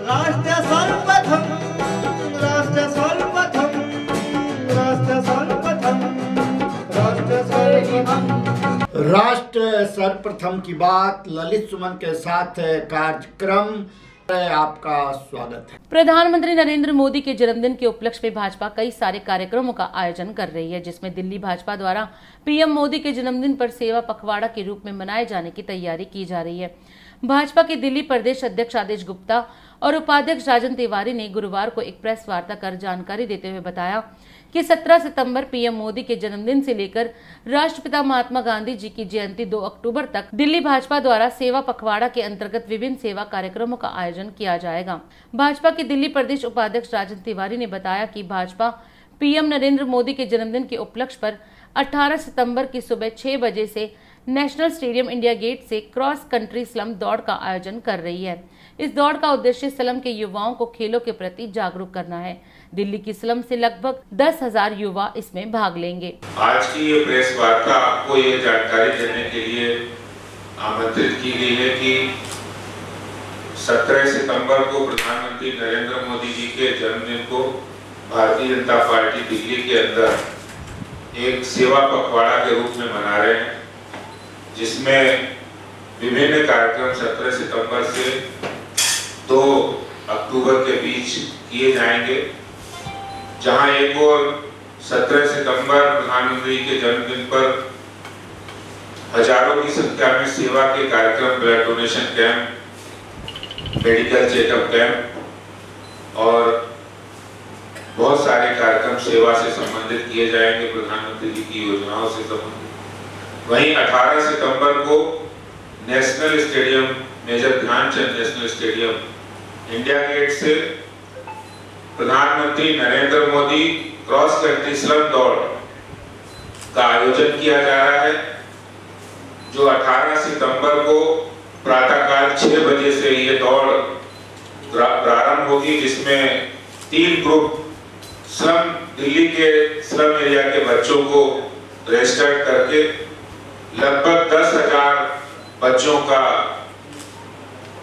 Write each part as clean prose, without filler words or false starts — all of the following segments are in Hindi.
राष्ट्र सर्वप्रथम, राष्ट्र सर्वप्रथम, राष्ट्र सर्वप्रथम, राष्ट्र सर्वप्रथम। राष्ट्र सर्वप्रथम की बात ललित सुमन के साथ कार्यक्रम आपका स्वागत है। प्रधानमंत्री नरेंद्र मोदी के जन्मदिन के उपलक्ष्य में भाजपा कई सारे कार्यक्रमों का आयोजन कर रही है, जिसमें दिल्ली भाजपा द्वारा पीएम मोदी के जन्मदिन पर सेवा पखवाड़ा के रूप में मनाए जाने की तैयारी की जा रही है। भाजपा के दिल्ली प्रदेश अध्यक्ष आदेश गुप्ता और उपाध्यक्ष राजन तिवारी ने गुरुवार को एक प्रेस वार्ता कर जानकारी देते हुए बताया कि 17 सितंबर पीएम मोदी के जन्मदिन से लेकर राष्ट्रपिता महात्मा गांधी जी की जयंती 2 अक्टूबर तक दिल्ली भाजपा द्वारा सेवा पखवाड़ा के अंतर्गत विभिन्न सेवा कार्यक्रमों का आयोजन किया जाएगा। भाजपा के दिल्ली प्रदेश उपाध्यक्ष राजन तिवारी ने बताया कि भाजपा पीएम नरेंद्र मोदी के जन्मदिन के उपलक्ष्य पर 18 सितंबर की सुबह 6 बजे से नेशनल स्टेडियम इंडिया गेट से क्रॉस कंट्री स्लम दौड़ का आयोजन कर रही है। इस दौड़ का उद्देश्य स्लम के युवाओं को खेलों के प्रति जागरूक करना है। दिल्ली की स्लम से लगभग 10,000 युवा इसमें भाग लेंगे। आज की ये प्रेस वार्ता आपको ये जानकारी देने के लिए आमंत्रित की गई है कि 17 सितंबर को प्रधानमंत्री नरेंद्र मोदी जी के जन्मदिन को भारतीय जनता पार्टी दिल्ली के अंदर एक सेवा पखवाड़ा के रूप में मना रहे हैं, जिसमें विभिन्न कार्यक्रम 17 सितंबर से 2 अक्टूबर के बीच किए जाएंगे। जहां एक और 17 सितंबर प्रधानमंत्री के जन्मदिन पर हजारों की संख्या में सेवा के कार्यक्रम, blood donation camp, medical checkup camp और बहुत सारे कार्यक्रम सेवा से संबंधित किए जाएंगे, प्रधानमंत्री जी की योजनाओं से संबंधित। वहीं 18 सितंबर को national stadium, major Dhyanchand national stadium India gate से प्रधानमंत्री Narendra Modi cross country slum दौड़ का आयोजन किया जा रहा है, जो 18 सितंबर को प्रातःकाल 6 बजे से ये दौड़ प्रारंभ होगी, जिसमें 3 ग्रुप स्लम, दिल्ली के स्लम एरिया के बच्चों को रजिस्टर करके लगभग 10,000 बच्चों का,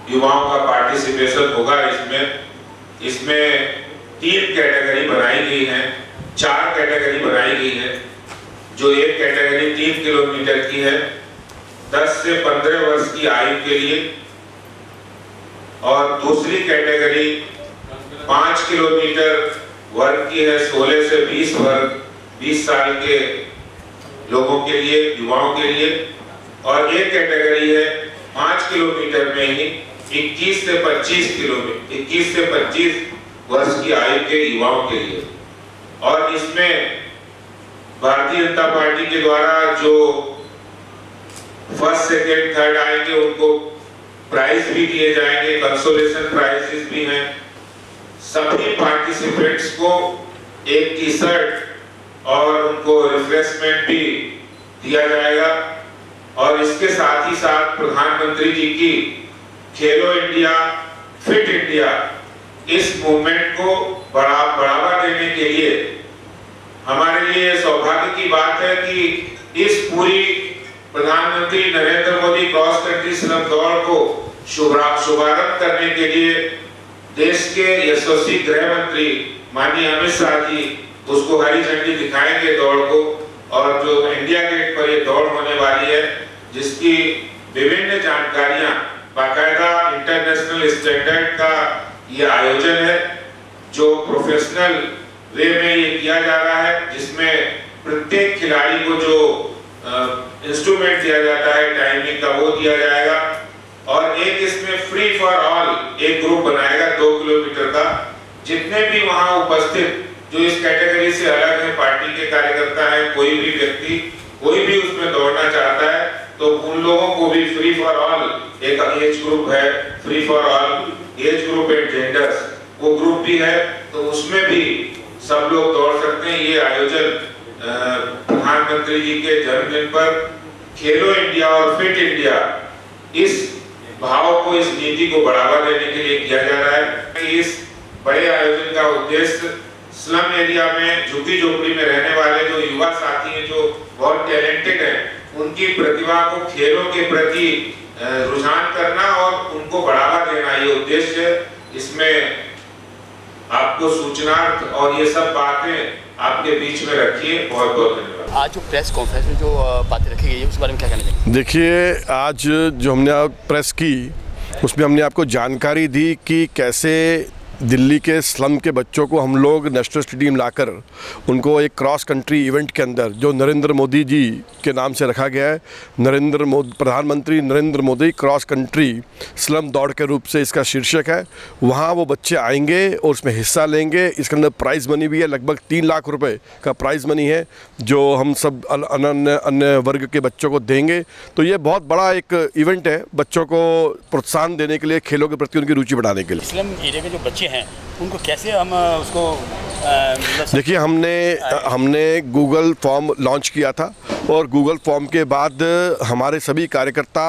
युवाओं का पार्टिसिपेशन होगा। इसमें 3 कैटेगरी बनाई गई है, 4 कैटेगरी बनाई गई है। जो एक कैटेगरी 3 किलोमीटर की है 10 से 15 वर्ष की आयु के लिए, और दूसरी कैटेगरी 5 किलोमीटर वर्ग की है 16 से 20 साल के लोगों के लिए, युवाओं के लिए, और एक कैटेगरी है 5 किलोमीटर में ही 21 से 25 वर्ष की आयु के युवाओं के लिए। और इसमें भारतीय जनता पार्टी के द्वारा जो फर्स्ट, सेकेंड, थर्ड आएंगे उनको प्राइज भी दिए जाएंगे, कंसोलेशन प्राइजेस भी हैं। सभी पार्टिसिपेंट्स को एक टी शर्ट और उनको रिफ्रेशमेंट भी दिया जाएगा। और इसके साथ ही साथ प्रधानमंत्री जी की खेलो इंडिया, फिट इंडिया, इस मूवमेंट को बढ़ावा देने के लिए हमारे लिए सौभाग्य की बात है कि इस पूरी प्रधानमंत्री Narendra Modi cross country slum दौड़ को शुभारंभ करने के लिए देश के यशस्वी गृह मंत्री माननीय अमित शाह जी उसको हरी झंडी दिखाएंगे दौड़ को। और जो इंडिया गेट पर ये दौड़ होने वाली है, जिसकी विभिन्न जानकारियां, बाकायदा इंटरनेशनल स्टैंडर्ड का ये आयोजन है, जो प्रोफेशनल वे में ये किया जा रहा है, जिसमें प्रत्येक खिलाड़ी को जो इंस्ट्रूमेंट दिया जाता है टाइमिंग का, वो दिया जाएगा। और एक इसमें फ्री फॉर ऑल एक ग्रुप बनाएगा 2 किलोमीटर का। जितने भी वहां उपस्थित जो इस कैटेगरी से अलग है, पार्टी के कार्यकर्ता है, कोई भी व्यक्ति, कोई भी उसमें दौड़ना चाहता है, तो उन लोगों को भी फ्री फॉर ऑल एक एज ग्रुप है, free for all age group and genders, वो ग्रुप भी है, तो उसमें भी सब लोग दौड़ सकते हैं। ये आयोजन प्रधानमंत्री जी के जन्मदिन पर खेलो इंडिया और फिट इंडिया, इस भाव को, इस नीति को बढ़ावा देने के लिए किया जा रहा है। इस बड़े आयोजन का उद्देश्य स्लम एरिया में झुग्गी झोपड़ी में रहने वाले जो युवा साथी हैं, जो बहुत टैलेंटेड हैं, उनकी प्रतिभा को खेलों के प्रति रुझान करना और उनको बढ़ावा देना, ये उद्देश्य है। इसमें आपको सूचनार्थ और ये सब बातें आपके बीच में रखिए। बहुत बहुत धन्यवाद। आज जो प्रेस कॉन्फ्रेंस में जो बातें रखी गई है उसके बारे में क्या कहना चाहिए? देखिए, आज जो हमने प्रेस की उसमें हमने आपको जानकारी दी कि कैसे दिल्ली के स्लम के बच्चों को हम लोग नेशनल स्टेडियम लाकर उनको एक क्रॉस कंट्री इवेंट के अंदर जो नरेंद्र मोदी जी के नाम से रखा गया है, प्रधानमंत्री Narendra Modi cross country slum दौड़ के रूप से इसका शीर्षक है। वहाँ वो बच्चे आएंगे और उसमें हिस्सा लेंगे। इसके अंदर प्राइज़ मनी भी है, लगभग 3 लाख रुपए का प्राइज़ मनी है जो हम सब अन्य वर्ग के बच्चों को देंगे। तो ये बहुत बड़ा एक इवेंट है बच्चों को प्रोत्साहन देने के लिए, खेलों के प्रति उनकी रुचि बढ़ाने के लिए। स्लम एरिया के जो बच्चे हैं उनको कैसे हम उसको देखिए, हमने गूगल फॉर्म लॉन्च किया था और गूगल फॉर्म के बाद हमारे सभी कार्यकर्ता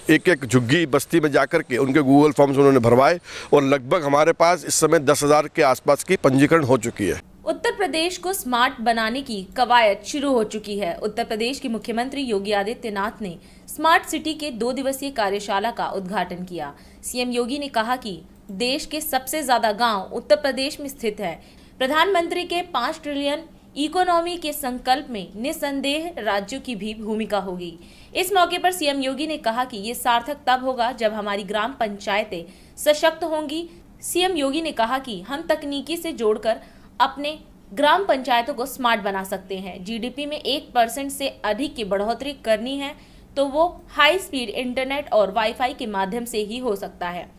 एक एक झुग्गी बस्ती में जाकर के उनके गूगल फॉर्म्स उन्होंने भरवाए और लगभग हमारे पास इस समय 10,000 के आसपास की पंजीकरण हो चुकी है। उत्तर प्रदेश को स्मार्ट बनाने की कवायद शुरू हो चुकी है। उत्तर प्रदेश के मुख्यमंत्री योगी आदित्यनाथ ने स्मार्ट सिटी के 2 दिवसीय कार्यशाला का उद्घाटन किया। सीएम योगी ने कहा कि देश के सबसे ज्यादा गांव उत्तर प्रदेश में स्थित है। प्रधानमंत्री के 5 ट्रिलियन इकोनॉमी के संकल्प में निसंदेह राज्यों की भी भूमिका होगी। इस मौके पर सीएम योगी ने कहा कि ये सार्थक तब होगा जब हमारी ग्राम पंचायतें सशक्त होंगी। सीएम योगी ने कहा कि हम तकनीकी से जोड़कर अपने ग्राम पंचायतों को स्मार्ट बना सकते हैं। जीडीपी में 1% से अधिक की बढ़ोतरी करनी है तो वो हाई स्पीड इंटरनेट और वाईफाई के माध्यम से ही हो सकता है।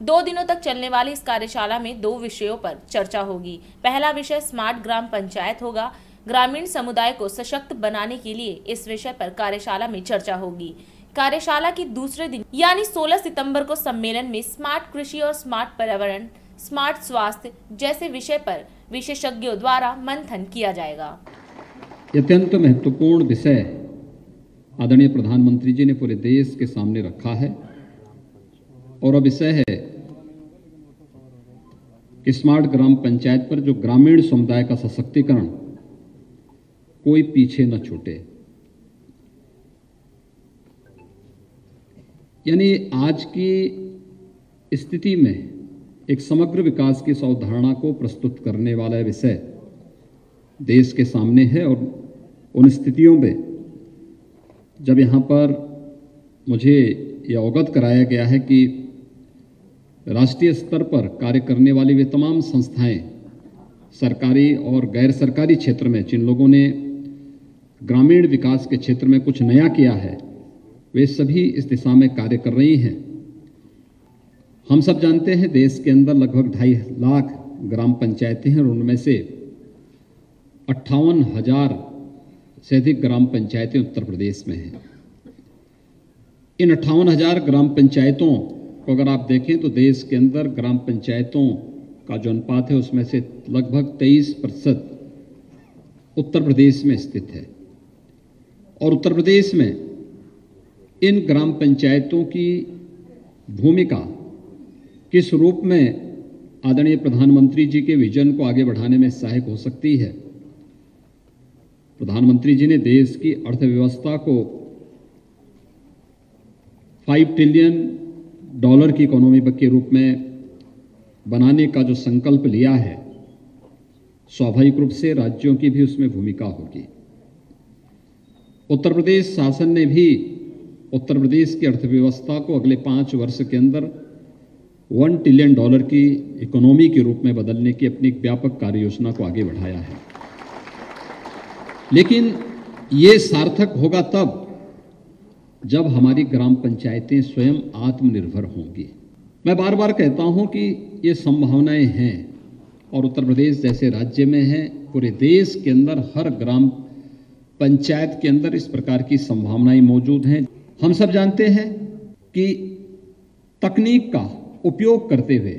2 दिनों तक चलने वाली इस कार्यशाला में 2 विषयों पर चर्चा होगी। पहला विषय स्मार्ट ग्राम पंचायत होगा। ग्रामीण समुदाय को सशक्त बनाने के लिए इस विषय पर कार्यशाला में चर्चा होगी। कार्यशाला के दूसरे दिन यानी 16 सितंबर को सम्मेलन में स्मार्ट कृषि और स्मार्ट पर्यावरण, स्मार्ट स्वास्थ्य जैसे विषय पर विशेषज्ञों द्वारा मंथन किया जाएगा। अत्यंत महत्वपूर्ण विषय आदरणीय प्रधानमंत्री जी ने पूरे देश के सामने रखा है और अब विषय है कि स्मार्ट ग्राम पंचायत पर जो ग्रामीण समुदाय का सशक्तिकरण, कोई पीछे न छूटे। यानी आज की स्थिति में एक समग्र विकास की अवधारणा को प्रस्तुत करने वाला विषय देश के सामने है और उन स्थितियों में जब यहाँ पर मुझे यह अवगत कराया गया है कि राष्ट्रीय स्तर पर कार्य करने वाली वे तमाम संस्थाएं सरकारी और गैर सरकारी क्षेत्र में जिन लोगों ने ग्रामीण विकास के क्षेत्र में कुछ नया किया है, वे सभी इस दिशा में कार्य कर रही हैं। हम सब जानते हैं देश के अंदर लगभग 2.5 लाख ग्राम पंचायतें हैं और उनमें से 58,000 से अधिक ग्राम पंचायतें उत्तर प्रदेश में हैं। इन 58,000 ग्राम पंचायतों को अगर आप देखें तो देश के अंदर ग्राम पंचायतों का जो अनुपात है उसमें से लगभग 23% उत्तर प्रदेश में स्थित है। और उत्तर प्रदेश में इन ग्राम पंचायतों की भूमिका किस रूप में आदरणीय प्रधानमंत्री जी के विजन को आगे बढ़ाने में सहायक हो सकती है। प्रधानमंत्री जी ने देश की अर्थव्यवस्था को $5 ट्रिलियन की इकोनॉमी के रूप में बनाने का जो संकल्प लिया है, स्वाभाविक रूप से राज्यों की भी उसमें भूमिका होगी। उत्तर प्रदेश शासन ने भी उत्तर प्रदेश की अर्थव्यवस्था को अगले 5 वर्ष के अंदर $1 ट्रिलियन की इकोनॉमी के रूप में बदलने की अपनी एक व्यापक कार्य योजना को आगे बढ़ाया है। लेकिन ये सार्थक होगा तब जब हमारी ग्राम पंचायतें स्वयं आत्मनिर्भर होंगी। मैं बार बार कहता हूं कि ये संभावनाएं हैं और उत्तर प्रदेश जैसे राज्य में है, पूरे देश के अंदर हर ग्राम पंचायत के अंदर इस प्रकार की संभावनाएं मौजूद हैं। हम सब जानते हैं कि तकनीक का उपयोग करते हुए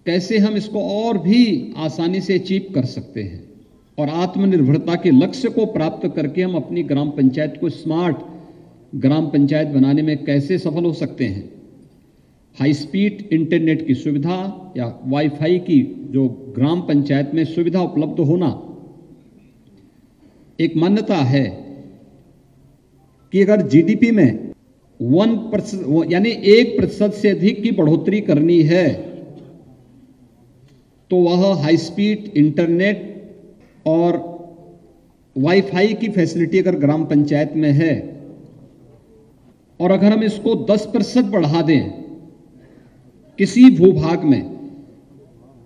कैसे हम इसको और भी आसानी से अचीव कर सकते हैं और आत्मनिर्भरता के लक्ष्य को प्राप्त करके हम अपनी ग्राम पंचायत को स्मार्ट ग्राम पंचायत बनाने में कैसे सफल हो सकते हैं। हाई स्पीड इंटरनेट की सुविधा या वाईफाई की जो ग्राम पंचायत में सुविधा उपलब्ध होना, एक मान्यता है कि अगर जीडीपी में 1% यानी 1% से अधिक की बढ़ोतरी करनी है तो वह हाई स्पीड इंटरनेट और वाईफाई की फैसिलिटी अगर ग्राम पंचायत में है और अगर हम इसको 10% बढ़ा दें किसी भूभाग में,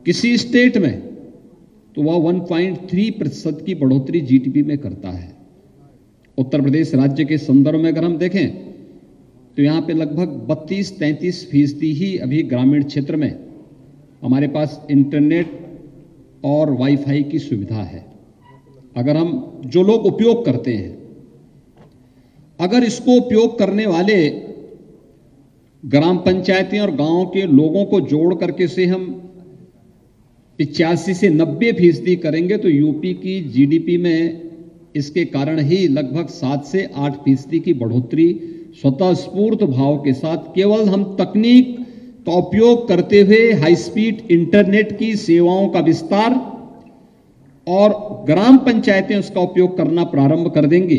किसी स्टेट में, तो वह 1.3% की बढ़ोतरी जीडीपी में करता है। उत्तर प्रदेश राज्य के संदर्भ में अगर हम देखें तो यहां पे लगभग 32-33% ही अभी ग्रामीण क्षेत्र में हमारे पास इंटरनेट और वाईफाई की सुविधा है। अगर हम जो लोग उपयोग करते हैं, अगर इसको उपयोग करने वाले ग्राम पंचायतें और गांव के लोगों को जोड़ करके से हम 85 से 90% करेंगे तो यूपी की जीडीपी में इसके कारण ही लगभग 7 से 8% की बढ़ोतरी स्वतः स्फूर्त भाव के साथ केवल हम तकनीक का उपयोग करते हुए हाई स्पीड इंटरनेट की सेवाओं का विस्तार और ग्राम पंचायतें उसका उपयोग करना प्रारंभ कर देंगे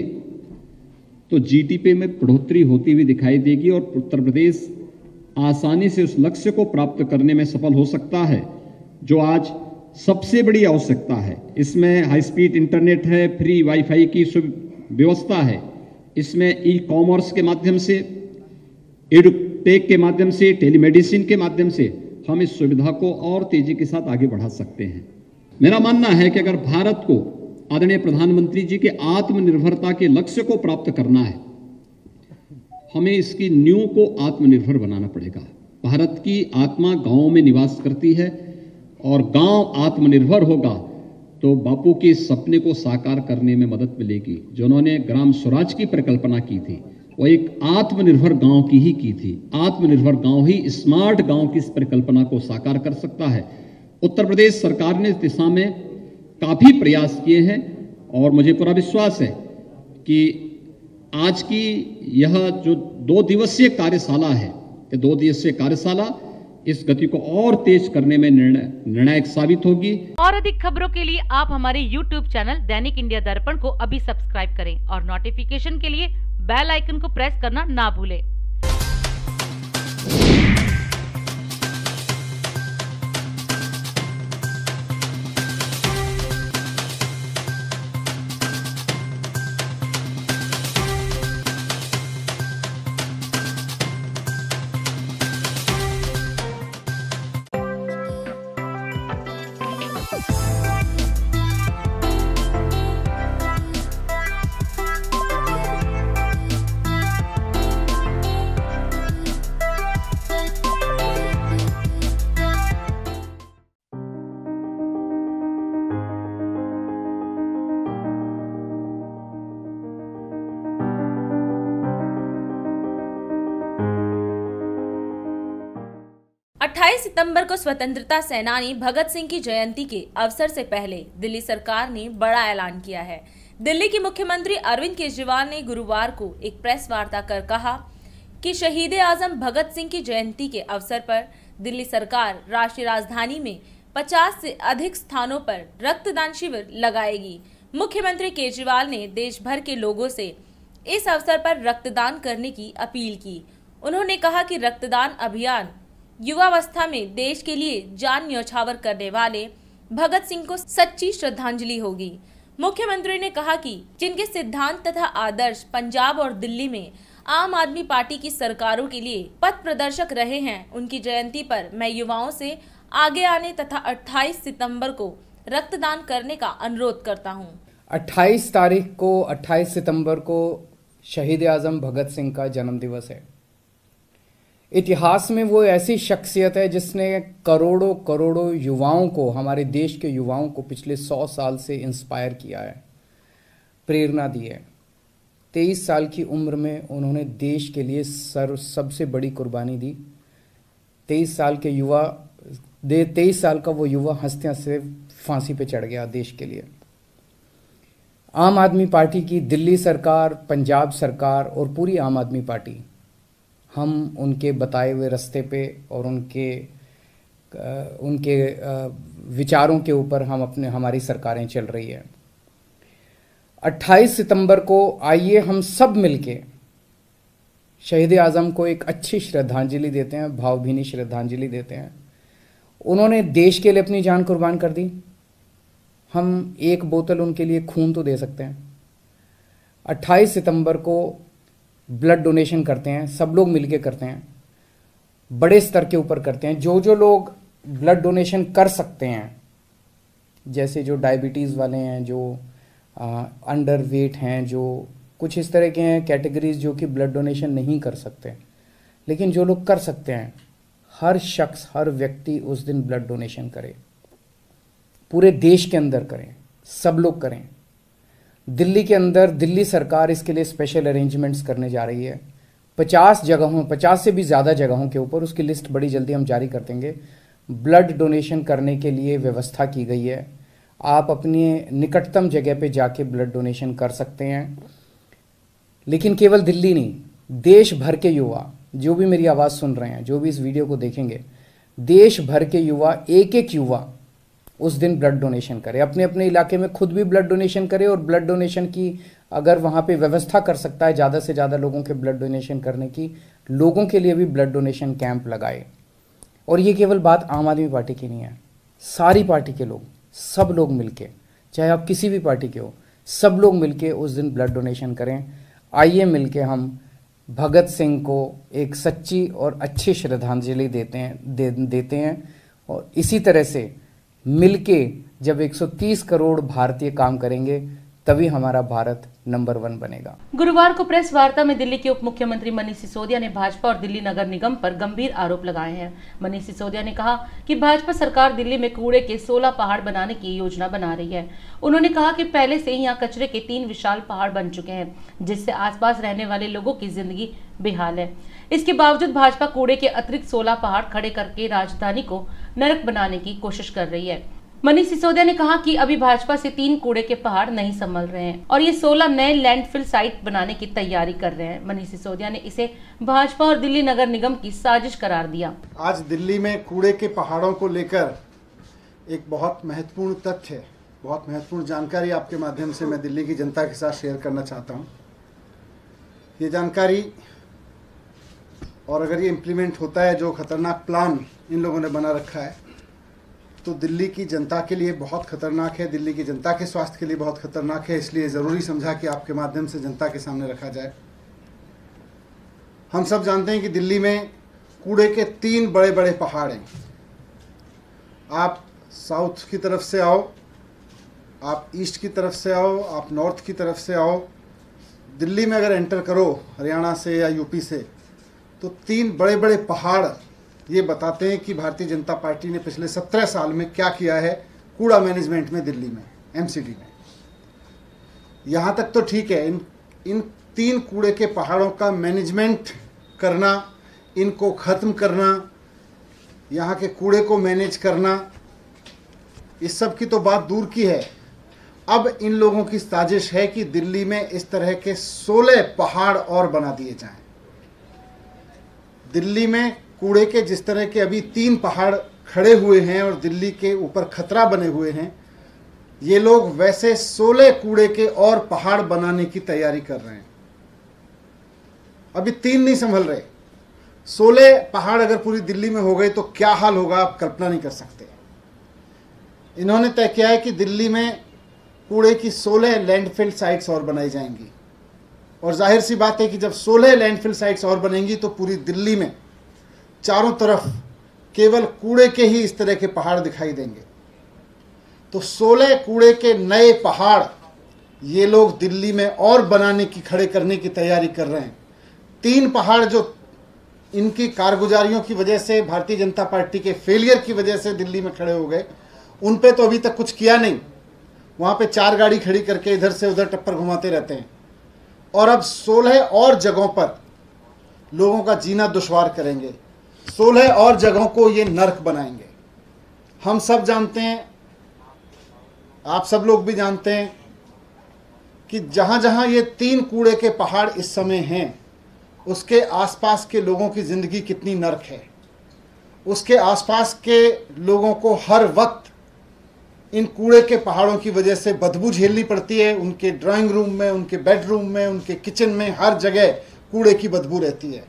तो जीडीपी में बढ़ोतरी होती हुई दिखाई देगी और उत्तर प्रदेश आसानी से उस लक्ष्य को प्राप्त करने में सफल हो सकता है जो आज सबसे बड़ी आवश्यकता है। इसमें हाई स्पीड इंटरनेट है, फ्री वाईफाई की व्यवस्था है, इसमें ई कॉमर्स के माध्यम से, एडुटेक के माध्यम से, टेलीमेडिसिन के माध्यम से हम इस सुविधा को और तेजी के साथ आगे बढ़ा सकते हैं। मेरा मानना है कि अगर भारत को आदरणीय प्रधानमंत्री जी के आत्मनिर्भरता के लक्ष्य को प्राप्त करना है, हमें इसकी नींव को आत्मनिर्भर बनाना पड़ेगा। भारत की आत्मा गांव में निवास करती है और गांव आत्मनिर्भर होगा तो बापू के सपने को साकार करने में मदद मिलेगी। जो उन्होंने ग्राम स्वराज की परिकल्पना की थी वो एक आत्मनिर्भर गांव की ही की थी। आत्मनिर्भर गांव ही स्मार्ट गांव की इस परिकल्पना को साकार कर सकता है। उत्तर प्रदेश सरकार ने इस दिशा में काफी प्रयास किए हैं और मुझे पूरा विश्वास है कि आज की यह जो 2 दिवसीय कार्यशाला है, ये 2 दिवसीय कार्यशाला इस गति को और तेज करने में निर्णायक साबित होगी। और अधिक खबरों के लिए आप हमारे YouTube चैनल दैनिक इंडिया दर्पण को अभी सब्सक्राइब करें और नोटिफिकेशन के लिए बेल आइकन को प्रेस करना ना भूलें। सितंबर को स्वतंत्रता सेनानी भगत सिंह की जयंती के अवसर से पहले दिल्ली सरकार ने बड़ा ऐलान किया है। दिल्ली के मुख्यमंत्री अरविंद केजरीवाल ने गुरुवार को एक प्रेस वार्ता कर कहा कि शहीद आजम भगत सिंह की जयंती के अवसर पर दिल्ली सरकार राष्ट्रीय राजधानी में 50 से अधिक स्थानों पर रक्तदान शिविर लगाएगी। मुख्यमंत्री केजरीवाल ने देश भर के लोगों से इस अवसर पर रक्तदान करने की अपील की। उन्होंने कहा कि रक्तदान अभियान युवावस्था में देश के लिए जान न्यौछावर करने वाले भगत सिंह को सच्ची श्रद्धांजलि होगी। मुख्यमंत्री ने कहा कि जिनके सिद्धांत तथा आदर्श पंजाब और दिल्ली में आम आदमी पार्टी की सरकारों के लिए पथ प्रदर्शक रहे हैं, उनकी जयंती पर मैं युवाओं से आगे आने तथा 28 सितंबर को रक्तदान करने का अनुरोध करता हूं। 28 सितंबर को शहीद आजम भगत सिंह का जन्म दिवस है। इतिहास में वो ऐसी शख्सियत है जिसने करोड़ों करोड़ों युवाओं को, हमारे देश के युवाओं को पिछले 100 साल से इंस्पायर किया है, प्रेरणा दी है। 23 साल की उम्र में उन्होंने देश के लिए सबसे बड़ी कुर्बानी दी। 23 साल का वो युवा हंसते हंसते फांसी पे चढ़ गया देश के लिए। आम आदमी पार्टी की दिल्ली सरकार, पंजाब सरकार और पूरी आम आदमी पार्टी, हम उनके बताए हुए रास्ते पे और उनके विचारों के ऊपर हमारी सरकारें चल रही है। 28 सितंबर को आइए हम सब मिलके शहीद आजम को एक अच्छी श्रद्धांजलि देते हैं, भावभीनी श्रद्धांजलि देते हैं उन्होंने देश के लिए अपनी जान कुर्बान कर दी। हम एक बोतल उनके लिए खून तो दे सकते हैं। 28 सितंबर को ब्लड डोनेशन करते हैं, सब लोग मिलके करते हैं, बड़े स्तर के ऊपर करते हैं। जो जो लोग ब्लड डोनेशन कर सकते हैं, जैसे जो डायबिटीज़ वाले हैं, जो अंडर वेट हैं, जो कुछ इस तरह के हैं कैटेगरीज जो कि ब्लड डोनेशन नहीं कर सकते, लेकिन जो लोग कर सकते हैं, हर शख्स, हर व्यक्ति उस दिन ब्लड डोनेशन करे। पूरे देश के अंदर करें, सब लोग करें। दिल्ली के अंदर दिल्ली सरकार इसके लिए स्पेशल अरेंजमेंट्स करने जा रही है। 50 जगहों, 50 से भी ज़्यादा जगहों के ऊपर, उसकी लिस्ट बड़ी जल्दी हम जारी कर देंगे, ब्लड डोनेशन करने के लिए व्यवस्था की गई है। आप अपनी निकटतम जगह पे जाके ब्लड डोनेशन कर सकते हैं। लेकिन केवल दिल्ली नहीं, देश भर के युवा जो भी मेरी आवाज़ सुन रहे हैं, जो भी इस वीडियो को देखेंगे, देश भर के युवा, एक एक युवा उस दिन ब्लड डोनेशन करे, अपने अपने इलाके में खुद भी ब्लड डोनेशन करे, और ब्लड डोनेशन की अगर वहाँ पे व्यवस्था कर सकता है ज़्यादा से ज़्यादा लोगों के ब्लड डोनेशन करने की, लोगों के लिए भी ब्लड डोनेशन कैंप लगाए। और ये केवल बात आम आदमी पार्टी की नहीं है, सारी पार्टी के लोग, सब लोग मिलके, चाहे आप किसी भी पार्टी के हो, सब लोग मिलके उस दिन ब्लड डोनेशन करें। आइए मिलके हम भगत सिंह को एक सच्ची और अच्छी श्रद्धांजलि देते हैं। और इसी तरह से मिलके जब 130 करोड़ भारतीय काम करेंगे, तभी हमारा भारत नंबर 1 बनेगा। गुरुवार को प्रेस वार्ता में दिल्ली के उप मुख्यमंत्री मनीष सिसोदिया ने भाजपा और दिल्ली नगर निगम पर गंभीर आरोप लगाए हैं। मनीष सिसोदिया ने कहा कि भाजपा सरकार दिल्ली में कूड़े के 16 पहाड़ बनाने की योजना बना रही है। उन्होंने कहा कि पहले से ही यहाँ कचरे के 3 विशाल पहाड़ बन चुके हैं, जिससे आसपास रहने वाले लोगों की जिंदगी बेहाल है। इसके बावजूद भाजपा कूड़े के अतिरिक्त 16 पहाड़ खड़े करके राजधानी को नरक बनाने की कोशिश कर रही है। मनीष सिसोदिया ने कहा कि अभी भाजपा से 3 कूड़े के पहाड़ नहीं संभल रहे हैं और ये 16 नए लैंडफिल साइट बनाने की तैयारी कर रहे हैं। मनीष सिसोदिया ने इसे भाजपा और दिल्ली नगर निगम की साजिश करार दिया। आज दिल्ली में कूड़े के पहाड़ों को लेकर एक बहुत महत्वपूर्ण तथ्य, बहुत महत्वपूर्ण जानकारी आपके माध्यम से मैं दिल्ली की जनता के साथ शेयर करना चाहता हूँ। ये जानकारी, और अगर ये इम्प्लीमेंट होता है, जो खतरनाक प्लान इन लोगों ने बना रखा है, तो दिल्ली की जनता के लिए बहुत खतरनाक है, दिल्ली की जनता के स्वास्थ्य के लिए बहुत खतरनाक है। इसलिए ज़रूरी समझा कि आपके माध्यम से जनता के सामने रखा जाए। हम सब जानते हैं कि दिल्ली में कूड़े के 3 बड़े बड़े पहाड़ हैं। आप साउथ की तरफ से आओ, आप ईस्ट की तरफ से आओ, आप नॉर्थ की तरफ से आओ, दिल्ली में अगर एंटर करो हरियाणा से या यूपी से, तो 3 बड़े बड़े पहाड़ ये बताते हैं कि भारतीय जनता पार्टी ने पिछले 17 साल में क्या किया है कूड़ा मैनेजमेंट में दिल्ली में, एमसीडी में। यहाँ तक तो ठीक है, इन 3 कूड़े के पहाड़ों का मैनेजमेंट करना, इनको ख़त्म करना, यहाँ के कूड़े को मैनेज करना, इस सब की तो बात दूर की है। अब इन लोगों की साजिश है कि दिल्ली में इस तरह के 16 पहाड़ और बना दिए जाएं। दिल्ली में कूड़े के जिस तरह के अभी 3 पहाड़ खड़े हुए हैं और दिल्ली के ऊपर खतरा बने हुए हैं, ये लोग वैसे 16 कूड़े के और पहाड़ बनाने की तैयारी कर रहे हैं। अभी 3 नहीं संभल रहे, 16 पहाड़ अगर पूरी दिल्ली में हो गए तो क्या हाल होगा आप कल्पना नहीं कर सकते। इन्होंने तय किया है कि दिल्ली में कूड़े की 16 लैंडफिल साइट्स और बनाई जाएंगी, और जाहिर सी बात है कि जब 16 लैंडफिल साइट्स और बनेंगी तो पूरी दिल्ली में चारों तरफ केवल कूड़े के ही इस तरह के पहाड़ दिखाई देंगे। तो 16 कूड़े के नए पहाड़ ये लोग दिल्ली में और बनाने की, खड़े करने की तैयारी कर रहे हैं। 3 पहाड़ जो इनकी कारगुजारियों की वजह से, भारतीय जनता पार्टी के फेलियर की वजह से दिल्ली में खड़े हो गए, उन पे तो अभी तक कुछ किया नहीं। वहाँ पे 4 गाड़ी खड़ी करके इधर से उधर टप्पर घुमाते रहते हैं, और अब 16 और जगहों पर लोगों का जीना दुश्वार करेंगे। 16 और जगहों को ये नर्क बनाएंगे। हम सब जानते हैं, आप सब लोग भी जानते हैं कि जहाँ जहाँ ये 3 कूड़े के पहाड़ इस समय हैं, उसके आसपास के लोगों की ज़िंदगी कितनी नर्क है। उसके आसपास के लोगों को हर वक्त इन कूड़े के पहाड़ों की वजह से बदबू झेलनी पड़ती है। उनके ड्राइंग रूम में, उनके बेडरूम में, उनके किचन में, हर जगह कूड़े की बदबू रहती है,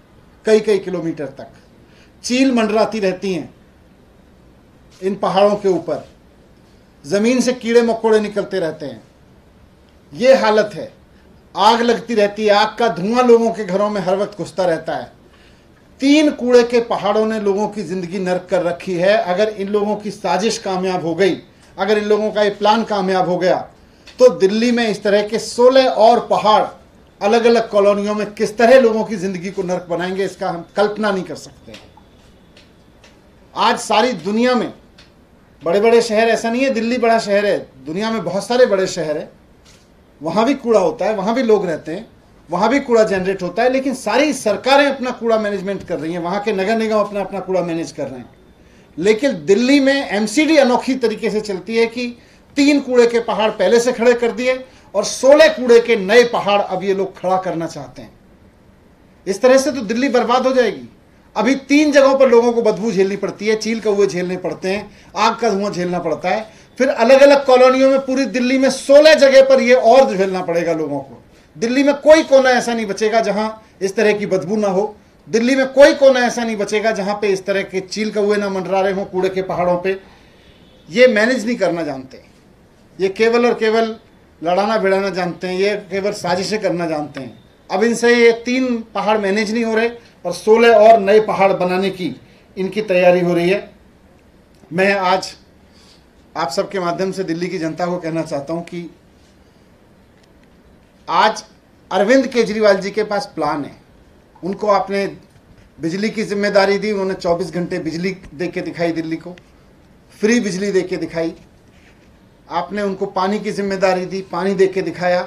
कई कई किलोमीटर तक चील मंडराती रहती हैं। इन पहाड़ों के ऊपर ज़मीन से कीड़े मकोड़े निकलते रहते हैं, ये हालत है। आग लगती रहती है, आग का धुआं लोगों के घरों में हर वक्त घुसता रहता है। 3 कूड़े के पहाड़ों ने लोगों की ज़िंदगी नरक कर रखी है। अगर इन लोगों की साजिश कामयाब हो गई, अगर इन लोगों का ये प्लान कामयाब हो गया, तो दिल्ली में इस तरह के 16 और पहाड़ अलग अलग कॉलोनियों में किस तरह लोगों की ज़िंदगी को नरक बनाएंगे, इसका हम कल्पना नहीं कर सकते। आज सारी दुनिया में बड़े बड़े शहर, ऐसा नहीं है दिल्ली बड़ा शहर है, दुनिया में बहुत सारे बड़े शहर हैं, वहाँ भी कूड़ा होता है, वहाँ भी लोग रहते हैं, वहाँ भी कूड़ा जनरेट होता है, लेकिन सारी सरकारें अपना कूड़ा मैनेजमेंट कर रही हैं, वहाँ के नगर निगम अपना अपना कूड़ा मैनेज कर रहे हैं। लेकिन दिल्ली में एमसीडी अनोखी तरीके से चलती है कि 3 कूड़े के पहाड़ पहले से खड़े कर दिए और 16 कूड़े के नए पहाड़ अब ये लोग खड़ा करना चाहते हैं। इस तरह से तो दिल्ली बर्बाद हो जाएगी। अभी 3 जगहों पर लोगों को बदबू झेलनी पड़ती है, चील कौवे झेलने पड़ते हैं, आग का धुआं झेलना पड़ता है, फिर अलग अलग कॉलोनियों में पूरी दिल्ली में 16 जगह पर ये और झेलना पड़ेगा लोगों को। दिल्ली में कोई कोना ऐसा नहीं बचेगा जहां इस तरह की बदबू ना हो। दिल्ली में कोई कोना ऐसा नहीं बचेगा जहां पे इस तरह के चील कौवे ना मंडरा रहे हों कूड़े के पहाड़ों पे। ये मैनेज नहीं करना जानते, ये केवल और केवल लड़ाना भिड़ाना जानते हैं, ये केवल साजिशें करना जानते हैं। अब इनसे ये 3 पहाड़ मैनेज नहीं हो रहे और 16 और नए पहाड़ बनाने की इनकी तैयारी हो रही है। मैं आज आप सबके माध्यम से दिल्ली की जनता को कहना चाहता हूं कि आज अरविंद केजरीवाल जी के पास प्लान है। उनको आपने बिजली की जिम्मेदारी दी, उन्होंने 24 घंटे बिजली दे के दिखाई, दिल्ली को फ्री बिजली दे के दिखाई। आपने उनको पानी की जिम्मेदारी दी, पानी दे के दिखाया।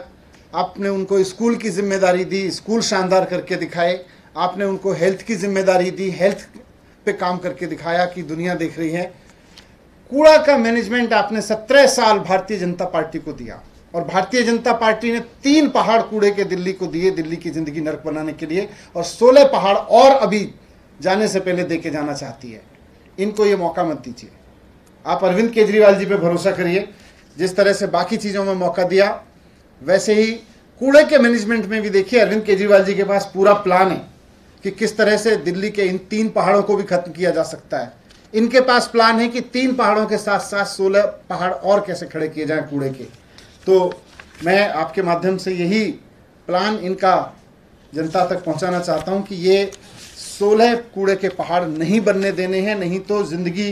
आपने उनको स्कूल की जिम्मेदारी दी, स्कूल शानदार करके दिखाए। आपने उनको हेल्थ की जिम्मेदारी दी, हेल्थ पे काम करके दिखाया कि दुनिया देख रही है। कूड़ा का मैनेजमेंट आपने 17 साल भारतीय जनता पार्टी को दिया और भारतीय जनता पार्टी ने 3 पहाड़ कूड़े के दिल्ली को दिए, दिल्ली की जिंदगी नरक बनाने के लिए, और 16 पहाड़ और अभी जाने से पहले दे के जाना चाहती है। इनको ये मौका मत दीजिए। आप अरविंद केजरीवाल जी पे भरोसा करिए। जिस तरह से बाकी चीज़ों में मौका दिया, वैसे ही कूड़े के मैनेजमेंट में भी देखिए अरविंद केजरीवाल जी के पास पूरा प्लान है कि किस तरह से दिल्ली के इन 3 पहाड़ों को भी खत्म किया जा सकता है। इनके पास प्लान है कि 3 पहाड़ों के साथ साथ 16 पहाड़ और कैसे खड़े किए जाएं कूड़े के। तो मैं आपके माध्यम से यही प्लान इनका जनता तक पहुंचाना चाहता हूं कि ये 16 कूड़े के पहाड़ नहीं बनने देने हैं, नहीं तो ज़िंदगी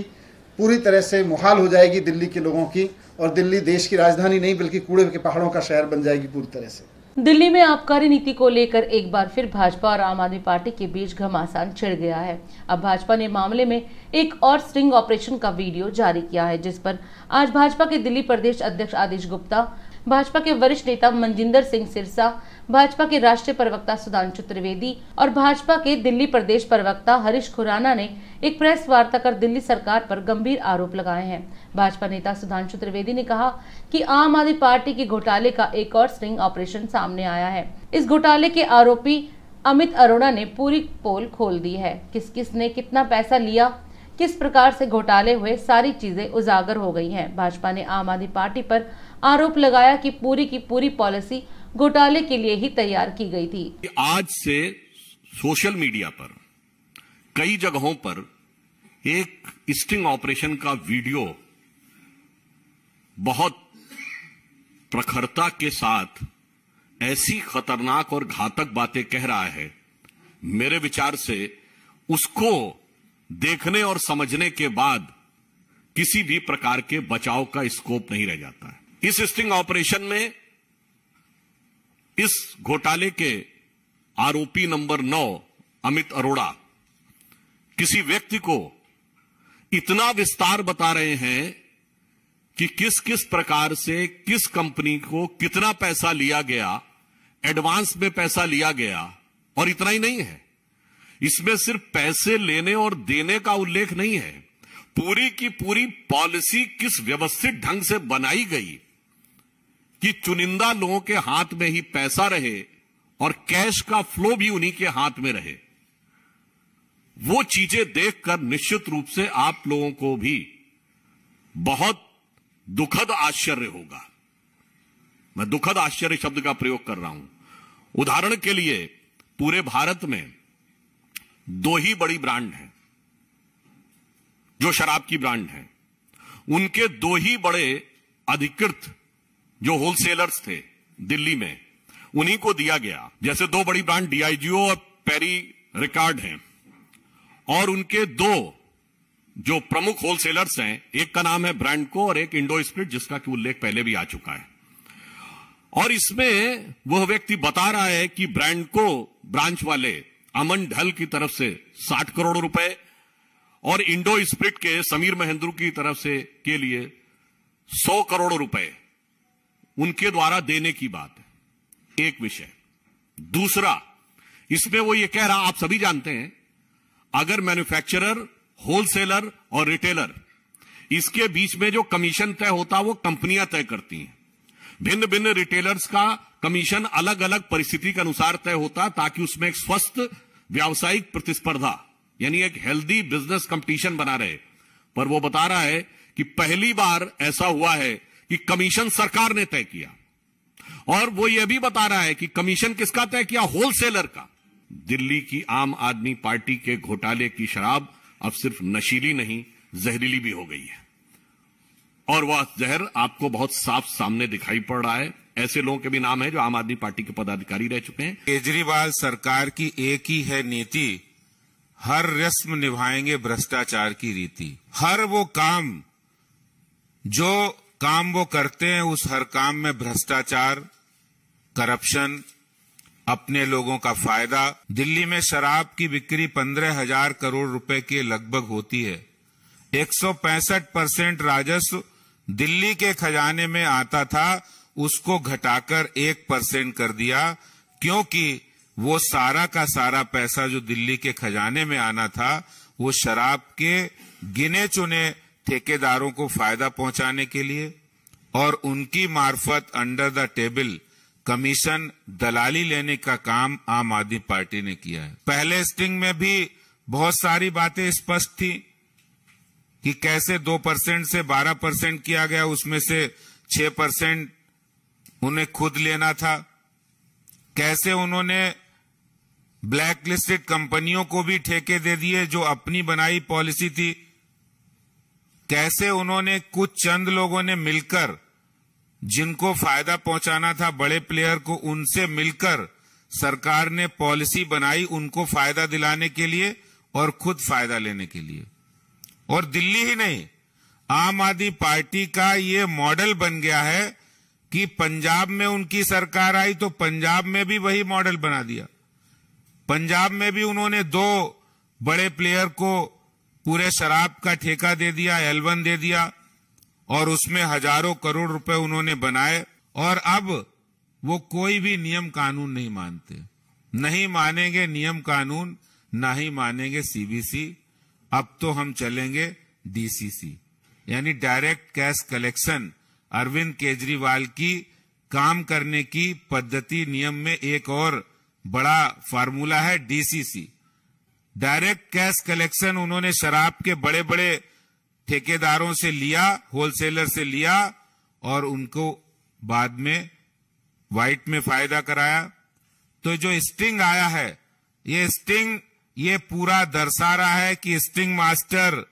पूरी तरह से मुहाल हो जाएगी दिल्ली के लोगों की, और दिल्ली देश की राजधानी नहीं बल्कि कूड़े के पहाड़ों का शहर बन जाएगी पूरी तरह से। दिल्ली में आबकारी नीति को लेकर एक बार फिर भाजपा और आम आदमी पार्टी के बीच घमासान छिड़ गया है। अब भाजपा ने मामले में एक और स्टिंग ऑपरेशन का वीडियो जारी किया है, जिस पर आज भाजपा के दिल्ली प्रदेश अध्यक्ष आदिश गुप्ता, भाजपा के वरिष्ठ नेता मनजिंदर सिंह सिरसा, भाजपा के राष्ट्रीय प्रवक्ता सुधांशु त्रिवेदी और भाजपा के दिल्ली प्रदेश प्रवक्ता हरीश खुराना ने एक प्रेस वार्ता कर दिल्ली सरकार पर गंभीर आरोप लगाए हैं। भाजपा नेता सुधांशु त्रिवेदी ने कहा कि आम आदमी पार्टी के घोटाले का एक और स्टिंग ऑपरेशन सामने आया है। इस घोटाले के आरोपी अमित अरोड़ा ने पूरी पोल खोल दी है। किस किस ने कितना पैसा लिया, किस प्रकार से घोटाले हुए, सारी चीजें उजागर हो गई हैं। भाजपा ने आम आदमी पार्टी पर आरोप लगाया कि पूरी की पूरी पॉलिसी घोटाले के लिए ही तैयार की गई थी। आज से सोशल मीडिया पर कई जगहों पर एक स्टिंग ऑपरेशन का वीडियो बहुत प्रखरता के साथ ऐसी खतरनाक और घातक बातें कह रहा है, मेरे विचार से उसको देखने और समझने के बाद किसी भी प्रकार के बचाव का स्कोप नहीं रह जाता है। इस स्टिंग ऑपरेशन में इस घोटाले के आरोपी नंबर 9 अमित अरोड़ा किसी व्यक्ति को इतना विस्तार बता रहे हैं कि किस किस प्रकार से किस कंपनी को कितना पैसा लिया गया, एडवांस में पैसा लिया गया। और इतना ही नहीं है, इसमें सिर्फ पैसे लेने और देने का उल्लेख नहीं है, पूरी की पूरी पॉलिसी किस व्यवस्थित ढंग से बनाई गई कि चुनिंदा लोगों के हाथ में ही पैसा रहे और कैश का फ्लो भी उन्हीं के हाथ में रहे। वो चीजें देखकर निश्चित रूप से आप लोगों को भी बहुत दुखद आश्चर्य होगा। मैं दुखद आश्चर्य शब्द का प्रयोग कर रहा हूं। उदाहरण के लिए पूरे भारत में 2 ही बड़ी ब्रांड हैं जो शराब की ब्रांड है, उनके 2 ही बड़े अधिकृत जो होलसेलर्स थे दिल्ली में, उन्हीं को दिया गया। जैसे 2 बड़ी ब्रांड डीआईजीओ और पेरी रिकार्ड हैं, और उनके 2 जो प्रमुख होलसेलर्स हैं, एक का नाम है ब्रांडको और एक इंडो स्प्रिट, जिसका कि उल्लेख पहले भी आ चुका है। और इसमें वह व्यक्ति बता रहा है कि ब्रांडको ब्रांच वाले अमन ढल की तरफ से 60 करोड़ रुपए और इंडो स्प्रिट के समीर महेंद्रू की तरफ से के लिए 100 करोड़ रुपए उनके द्वारा देने की बात है, एक विषय। दूसरा, इसमें वो ये कह रहा, आप सभी जानते हैं, अगर मैन्युफैक्चरर, होलसेलर और रिटेलर, इसके बीच में जो कमीशन तय होता वो कंपनियां तय करती हैं। भिन्न भिन्न रिटेलर्स का कमीशन अलग अलग परिस्थिति के अनुसार तय होता, ताकि उसमें एक स्वस्थ व्यावसायिक प्रतिस्पर्धा, यानी एक हेल्दी बिजनेस कंपटीशन बना रहे। पर वो बता रहा है कि पहली बार ऐसा हुआ है कि कमीशन सरकार ने तय किया, और वो ये भी बता रहा है कि कमीशन किसका तय किया? होलसेलर का। दिल्ली की आम आदमी पार्टी के घोटाले की शराब अब सिर्फ नशीली नहीं, जहरीली भी हो गई है, और वह जहर आपको बहुत साफ सामने दिखाई पड़ रहा है। ऐसे लोगों के भी नाम है जो आम आदमी पार्टी के पदाधिकारी रह चुके हैं। केजरीवाल सरकार की एक ही है नीति, हर रस्म निभाएंगे भ्रष्टाचार की रीति। हर वो काम जो काम वो करते हैं, उस हर काम में भ्रष्टाचार, करप्शन, अपने लोगों का फायदा। दिल्ली में शराब की बिक्री 15,000 करोड़ रुपए के लगभग होती है। 165% राजस्व दिल्ली के खजाने में आता था, उसको घटाकर 1% कर दिया, क्योंकि वो सारा का सारा पैसा जो दिल्ली के खजाने में आना था, वो शराब के गिने चुने ठेकेदारों को फायदा पहुंचाने के लिए और उनकी मार्फत अंडर द टेबल कमीशन, दलाली लेने का काम आम आदमी पार्टी ने किया है। पहले स्टिंग में भी बहुत सारी बातें स्पष्ट थी कि कैसे 2% से 12% किया गया, उसमें से 6% उन्हें खुद लेना था। कैसे उन्होंने ब्लैक लिस्टेड कंपनियों को भी ठेके दे दिए जो अपनी बनाई पॉलिसी थी। कैसे उन्होंने कुछ चंद लोगों ने मिलकर, जिनको फायदा पहुंचाना था बड़े प्लेयर को, उनसे मिलकर सरकार ने पॉलिसी बनाई उनको फायदा दिलाने के लिए और खुद फायदा लेने के लिए। और दिल्ली ही नहीं, आम आदमी पार्टी का ये मॉडल बन गया है कि पंजाब में उनकी सरकार आई तो पंजाब में भी वही मॉडल बना दिया। पंजाब में भी उन्होंने 2 बड़े प्लेयर को पूरे शराब का ठेका दे दिया, L1 दे दिया, और उसमें हजारों करोड़ रुपए उन्होंने बनाए। और अब वो कोई भी नियम कानून नहीं मानते, नहीं मानेंगे नियम कानून, ना ही मानेंगे सीबीसी। अब तो हम चलेंगे डीसीसी, यानी direct cash collection. Arvind Kejriwal की काम करने की पद्धति, नियम में एक और बड़ा फार्मूला है डीसीसी, डायरेक्ट कैश कलेक्शन। उन्होंने शराब के बड़े बड़े ठेकेदारों से लिया, होलसेलर से लिया, और उनको बाद में व्हाइट में फायदा कराया। तो जो स्टिंग आया है, ये स्टिंग ये पूरा दर्शा रहा है कि स्टिंग मास्टर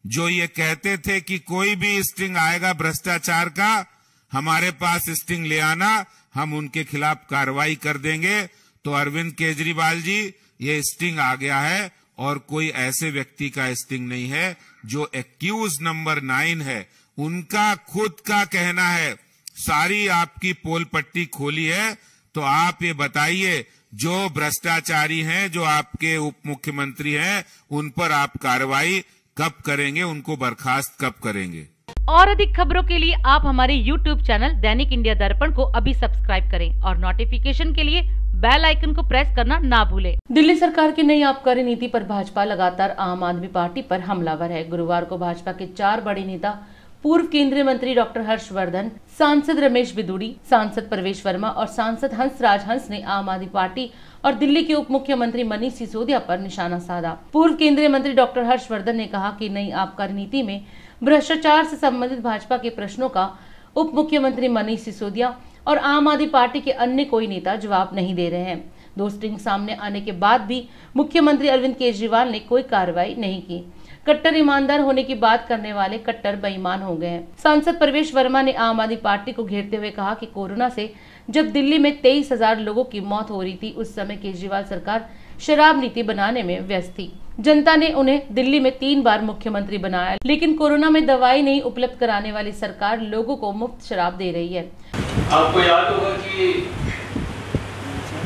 जो ये कहते थे कि कोई भी स्टिंग आएगा भ्रष्टाचार का, हमारे पास स्टिंग ले आना, हम उनके खिलाफ कार्रवाई कर देंगे। तो अरविंद केजरीवाल जी, ये स्टिंग आ गया है, और कोई ऐसे व्यक्ति का स्टिंग नहीं है। जो एक्यूज नंबर 9 है, उनका खुद का कहना है, सारी आपकी पोल पट्टी खोली है, तो आप ये बताइए जो भ्रष्टाचारी हैं, जो आपके उप मुख्यमंत्री हैं, उन पर आप कार्रवाई कब करेंगे, उनको बर्खास्त कब करेंगे। और अधिक खबरों के लिए आप हमारे YouTube चैनल दैनिक इंडिया दर्पण को अभी सब्सक्राइब करें और नोटिफिकेशन के लिए बेल आइकन को प्रेस करना ना भूलें। दिल्ली सरकार की नई आबकारी नीति पर भाजपा लगातार आम आदमी पार्टी पर हमलावर है। गुरुवार को भाजपा के 4 बड़े नेता, पूर्व केंद्रीय मंत्री डॉक्टर हर्षवर्धन, सांसद रमेश बिदूड़ी, सांसद प्रवेश वर्मा और सांसद हंसराज हंस ने आम आदमी पार्टी और दिल्ली के उप मुख्यमंत्री मनीष सिसोदिया पर निशाना साधा। पूर्व केंद्रीय मंत्री डॉक्टर हर्षवर्धन ने कहा कि नई आबकारी नीति में भ्रष्टाचार से संबंधित भाजपा के प्रश्नों का उप मुख्यमंत्री मनीष सिसोदिया और आम आदमी पार्टी के अन्य कोई नेता जवाब नहीं दे रहे हैं। 2 स्टिंग सामने आने के बाद भी मुख्यमंत्री अरविंद केजरीवाल ने कोई कार्रवाई नहीं की। कट्टर ईमानदार होने की बात करने वाले कट्टर बेईमान हो गए हैं। सांसद प्रवेश वर्मा ने आम आदमी पार्टी को घेरते हुए कहा कि कोरोना से जब दिल्ली में 23,000 लोगों की मौत हो रही थी, उस समय केजरीवाल सरकार शराब नीति बनाने में व्यस्त थी। जनता ने उन्हें दिल्ली में 3 बार मुख्यमंत्री बनाया, लेकिन कोरोना में दवाई नहीं उपलब्ध कराने वाली सरकार लोगों को मुफ्त शराब दे रही है। आपको याद होगा कि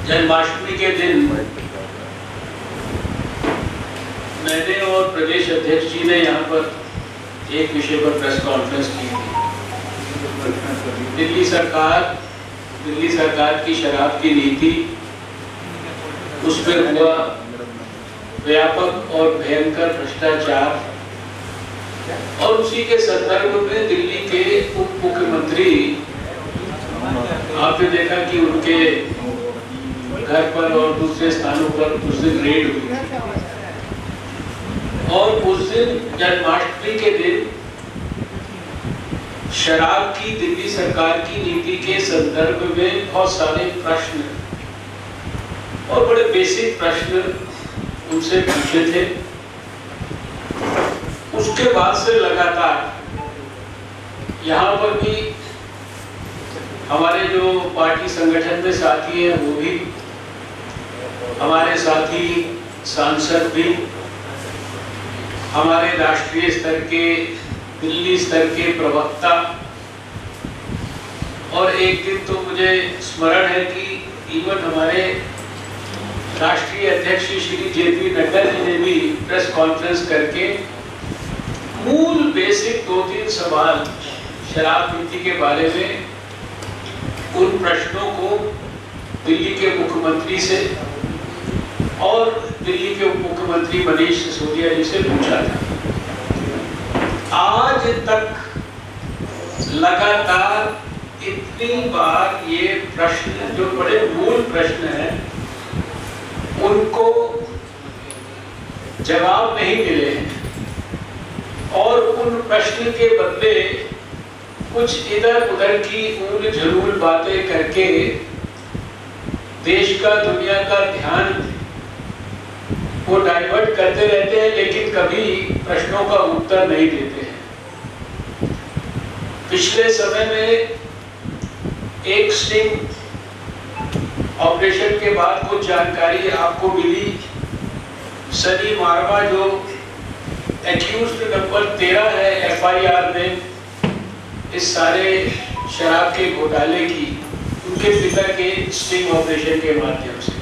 जन्माष्टमी के दिन मैंने और प्रदेश अध्यक्ष जी ने यहाँ पर एक विषय पर प्रेस कॉन्फ्रेंस की थी। दिल्ली सरकार की शराब की नीति, उस पर हुआ व्यापक और भयंकर भ्रष्टाचार, और उसी के संदर्भ में दिल्ली के उप मुख्यमंत्री, आपने देखा कि उनके घर पर और दूसरे स्थानों पर उस दिन रेड हुई, और उस दिन जन्माष्टमी के दिन शराब की दिल्ली सरकार की नीति के संदर्भ में बहुत सारे प्रश्न और बड़े बेसिक प्रश्न उनसे पूछे थे। उसके बाद से लगातार यहाँ पर भी हमारे जो पार्टी संगठन में साथी हैं, वो भी, हमारे साथी सांसद भी, हमारे राष्ट्रीय स्तर के, दिल्ली स्तर के प्रवक्ता, और एक दिन तो मुझे स्मरण है कि इवन हमारे राष्ट्रीय अध्यक्ष श्री JP नड्डा जी ने भी प्रेस कॉन्फ्रेंस करके मूल बेसिक 2-3 सवाल शराब नीति के बारे में उन प्रश्नों को दिल्ली के मुख्यमंत्री से और दिल्ली के उप मुख्यमंत्री मनीष सिसोदिया जी से पूछा था। आज तक लगातार इतनी बार ये प्रश्न, जो बड़े मूल प्रश्न हैं, उनको जवाब नहीं मिले हैं, और उन प्रश्न के बदले कुछ इधर उधर की ऊल झलूल बातें करके देश का, दुनिया का ध्यान वो डाइवर्ट करते रहते हैं, लेकिन कभी प्रश्नों का उत्तर नहीं देते हैं। पिछले समय में एक स्टिंग ऑपरेशन के बाद कुछ जानकारी आपको मिली। सनी मारवा जो एक्यूज्ड नंबर 13 है FIR में इस सारे शराब के घोटाले की, उनके पिता के स्टिंग ऑपरेशन के माध्यम से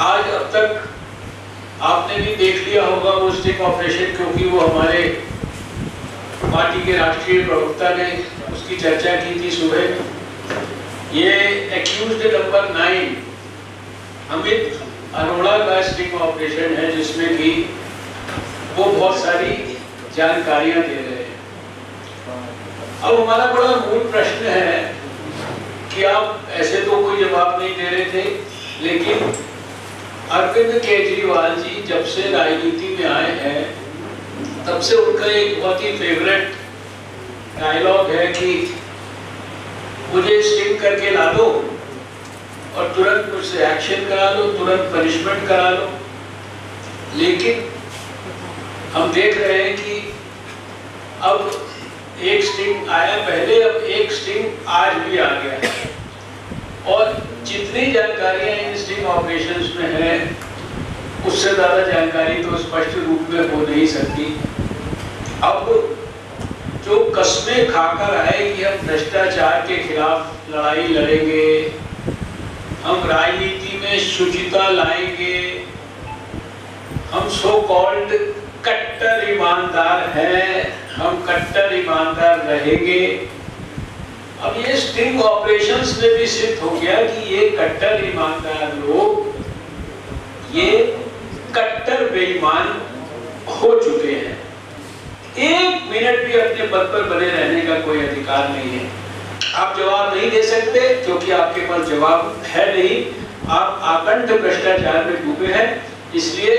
आज अब तक आपने भी देख लिया होगा वो स्टिंग ऑपरेशन, क्योंकि वो हमारे पार्टी के राष्ट्रीय प्रवक्ता ने उसकी चर्चा की थी सुबह। ये एक्यूज्ड नंबर 9 अमित अरोड़ा का स्टिंग ऑपरेशन है, जिसमें भी वो बहुत सारी जानकारियां दे रहे हैं। अब हमारा बड़ा मूल प्रश्न है कि आप ऐसे तो कोई जवाब नहीं दे रहे थे, लेकिन अरविंद केजरीवाल जी जब से राजनीति में आए हैं तब से उनका एक बहुत ही फेवरेट डायलॉग है कि मुझे स्टिंग करके ला दो और तुरंत मुझसे एक्शन करा लो, तुरंत पनिशमेंट करा लो। लेकिन हम देख रहे हैं कि अब एक स्टिंग आया पहले, अब एक स्टिंग आज भी आ गया है, और जितनी जानकारियां इन स्टिंग ऑपरेशंस में है उससे ज़्यादा जानकारी तो स्पष्ट रूप में हो नहीं सकती। अब जो कस्में खाकर आए कि हम भ्रष्टाचार के खिलाफ लड़ाई लड़ेंगे, हम राजनीति में शुचिता लाएंगे, हम सो कॉल्ड कट्टर ईमानदार हैं, हम कट्टर ईमानदार रहेंगे। अब ये स्टिंग ऑपरेशंस में भी सिद्ध हो गया कि ये कट्टर ईमानदार लोग ये कट्टर बेईमान हो चुके हैं। 1 मिनट भी अपने पद पर बने रहने का कोई अधिकार नहीं है। आप जवाब नहीं दे सकते क्योंकि आपके पास जवाब है नहीं, आप आकंठ भ्रष्टाचार में डूबे हैं, इसलिए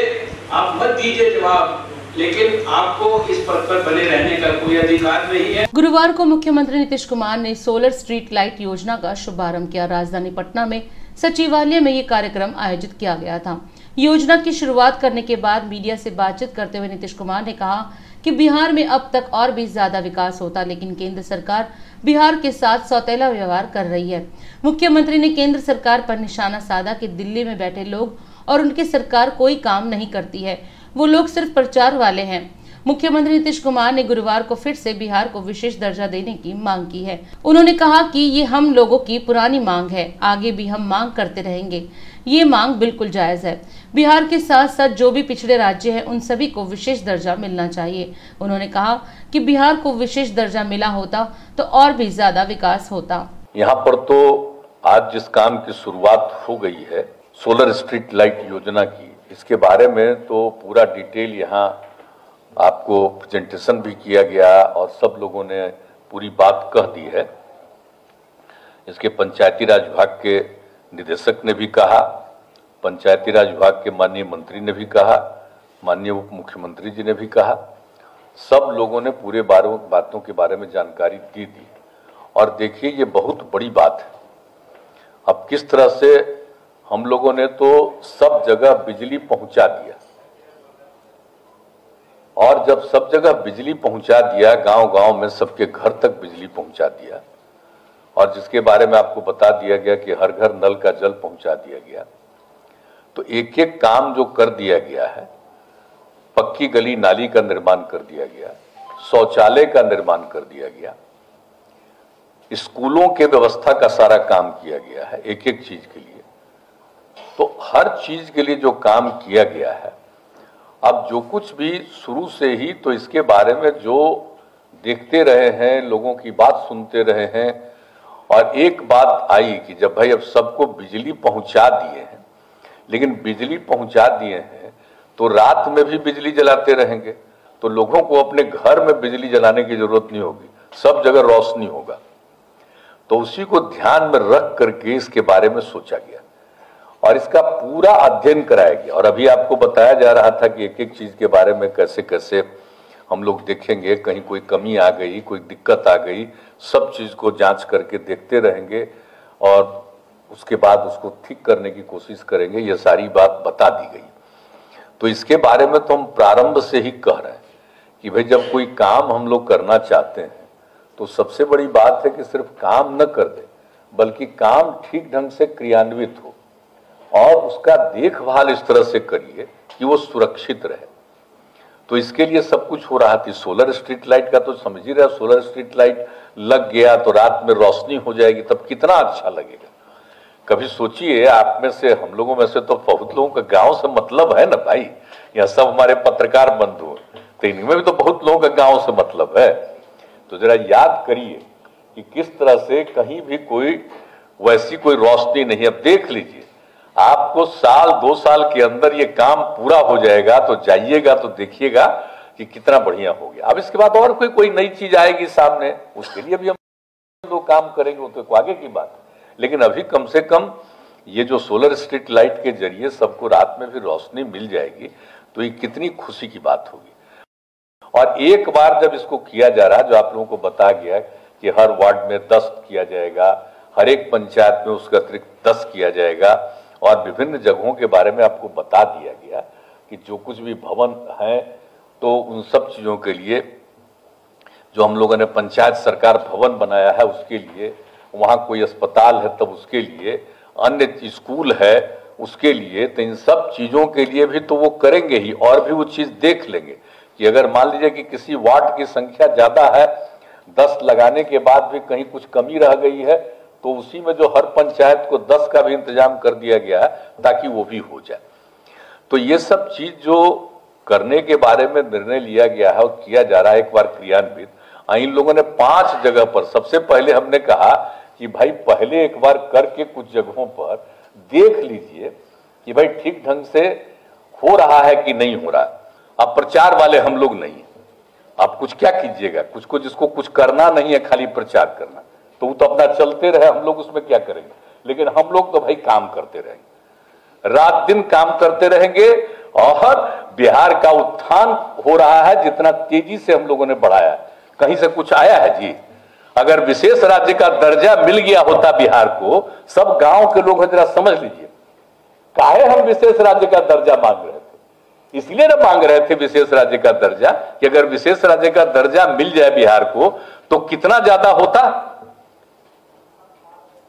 आप मत दीजिए जवाब, लेकिन आपको इस पद पर बने रहने का कोई अधिकार नहीं है। गुरुवार को मुख्यमंत्री नीतीश कुमार ने सोलर स्ट्रीट लाइट योजना का शुभारंभ किया। राजधानी पटना में सचिवालय में ये कार्यक्रम आयोजित किया गया था। योजना की शुरुआत करने के बाद मीडिया से बातचीत करते हुए नीतीश कुमार ने कहा कि बिहार में अब तक और भी ज्यादा विकास होता, लेकिन केंद्र सरकार बिहार के साथ सौतेला व्यवहार कर रही है। मुख्यमंत्री ने केंद्र सरकार पर निशाना साधा कि दिल्ली में बैठे लोग और उनकी सरकार कोई काम नहीं करती है, वो लोग सिर्फ प्रचार वाले हैं। मुख्यमंत्री नीतीश कुमार ने गुरुवार को फिर से बिहार को विशेष दर्जा देने की मांग की है। उन्होंने कहा कि ये हम लोगों की पुरानी मांग है, आगे भी हम मांग करते रहेंगे। ये मांग बिल्कुल जायज है। बिहार के साथ साथ जो भी पिछड़े राज्य हैं उन सभी को विशेष दर्जा मिलना चाहिए। उन्होंने कहा कि बिहार को विशेष दर्जा मिला होता तो और भी ज्यादा विकास होता। यहाँ पर तो आज जिस काम की शुरुआत हो गई है सोलर स्ट्रीट लाइट योजना की, इसके बारे में तो पूरा डिटेल यहाँ आपको प्रेजेंटेशन भी किया गया और सब लोगों ने पूरी बात कह दी है। इसके पंचायती राज विभाग के निदेशक ने भी कहा, पंचायती राज विभाग के माननीय मंत्री ने भी कहा, माननीय उप मुख्यमंत्री जी ने भी कहा, सब लोगों ने पूरे बातों के बारे में जानकारी दी। और देखिए ये बहुत बड़ी बात है। अब किस तरह से हम लोगों ने तो सब जगह बिजली पहुंचा दिया, और जब सब जगह बिजली पहुंचा दिया, गांव-गांव में सबके घर तक बिजली पहुंचा दिया, और जिसके बारे में आपको बता दिया गया कि हर घर नल का जल पहुंचा दिया गया, तो एक एक काम जो कर दिया गया है, पक्की गली नाली का निर्माण कर दिया गया, शौचालय का निर्माण कर दिया गया, स्कूलों के व्यवस्था का सारा काम किया गया है एक एक चीज के लिए। तो हर चीज के लिए जो काम किया गया है, अब जो कुछ भी शुरू से ही तो इसके बारे में जो देखते रहे हैं, लोगों की बात सुनते रहे हैं, और एक बात आई कि जब भाई अब सबको बिजली पहुंचा दिए हैं, लेकिन बिजली पहुंचा दिए हैं तो रात में भी बिजली जलाते रहेंगे तो लोगों को अपने घर में बिजली जलाने की जरूरत नहीं होगी, सब जगह रोशनी होगा। तो उसी को ध्यान में रख करके इसके बारे में सोचा गया और इसका पूरा अध्ययन कराया गया। और अभी आपको बताया जा रहा था कि एक एक चीज के बारे में कैसे कैसे हम लोग देखेंगे, कहीं कोई कमी आ गई, कोई दिक्कत आ गई, सब चीज को जांच करके देखते रहेंगे और उसके बाद उसको ठीक करने की कोशिश करेंगे। ये सारी बात बता दी गई। तो इसके बारे में तो हम प्रारंभ से ही कह रहे हैं कि भाई जब कोई काम हम लोग करना चाहते हैं तो सबसे बड़ी बात है कि सिर्फ काम न कर दे, बल्कि काम ठीक ढंग से क्रियान्वित हो और उसका देखभाल इस तरह से करिए कि वो सुरक्षित रहे। तो इसके लिए सब कुछ हो रहा थी। सोलर स्ट्रीट लाइट का तो समझ ही रहे, सोलर स्ट्रीट लाइट लग गया तो रात में रोशनी हो जाएगी, तब कितना अच्छा लगेगा। कभी सोचिए, आप में से, हम लोगों में से तो बहुत लोगों का गांव से मतलब है ना भाई, यहाँ सब हमारे पत्रकार बंधु हैं, तो इनमें भी तो बहुत लोगों का गांव से मतलब है। तो जरा याद करिए कि किस तरह से कहीं भी कोई वैसी कोई रोशनी नहीं। अब देख लीजिए, आपको साल 2 साल के अंदर ये काम पूरा हो जाएगा, तो जाइएगा तो देखिएगा कि कितना बढ़िया हो गया। अब इसके बाद और कोई नई चीज आएगी सामने, उसके लिए भी हम लोग काम करेंगे, वो तो आगे की बात है। लेकिन अभी कम से कम ये जो सोलर स्ट्रीट लाइट के जरिए सबको रात में भी रोशनी मिल जाएगी, तो ये कितनी खुशी की बात होगी। और एक बार जब इसको किया जा रहा है, जो आप लोगों को बताया गया कि हर वार्ड में 10 किया जाएगा, हर एक पंचायत में उसका अतिरिक्त 10 किया जाएगा, और विभिन्न जगहों के बारे में आपको बता दिया गया कि जो कुछ भी भवन है तो उन सब चीजों के लिए जो हम लोगों ने पंचायत सरकार भवन बनाया है उसके लिए, वहां कोई अस्पताल है तब उसके लिए, अन्य स्कूल है उसके लिए, तो इन सब चीजों के लिए भी तो वो करेंगे ही। और भी वो चीज देख लेंगे कि अगर मान लीजिए कि किसी वार्ड की संख्या ज्यादा है, 10 लगाने के बाद भी कहीं कुछ कमी रह गई है, तो उसी में जो हर पंचायत को 10 का भी इंतजाम कर दिया गया है ताकि वो भी हो जाए। तो ये सब चीज जो करने के बारे में निर्णय लिया गया है और किया जा रहा है एक बार क्रियान्वित। इन लोगों ने 5 जगह पर, सबसे पहले हमने कहा कि भाई पहले एक बार करके कुछ जगहों पर देख लीजिए कि भाई ठीक ढंग से हो रहा है कि नहीं हो रहा। अब प्रचार वाले हम लोग नहीं, आप कुछ क्या कीजिएगा, कुछ को जिसको कुछ करना नहीं है, खाली प्रचार करना, तो वो तो अपना चलते रहे, हम लोग उसमें क्या करेंगे। लेकिन हम लोग तो भाई काम करते रहेंगे, रात दिन काम करते रहेंगे, और बिहार का उत्थान हो रहा है जितना तेजी से हम लोगों ने बढ़ाया। कहीं से कुछ आया है जी? अगर विशेष राज्य का दर्जा मिल गया होता बिहार को, सब गांव के लोग जरा समझ लीजिए, काहे हम विशेष राज्य का दर्जा मांग रहे थे? इसलिए ना मांग रहे थे विशेष राज्य का दर्जा कि अगर विशेष राज्य का दर्जा मिल जाए बिहार को तो कितना ज्यादा होता,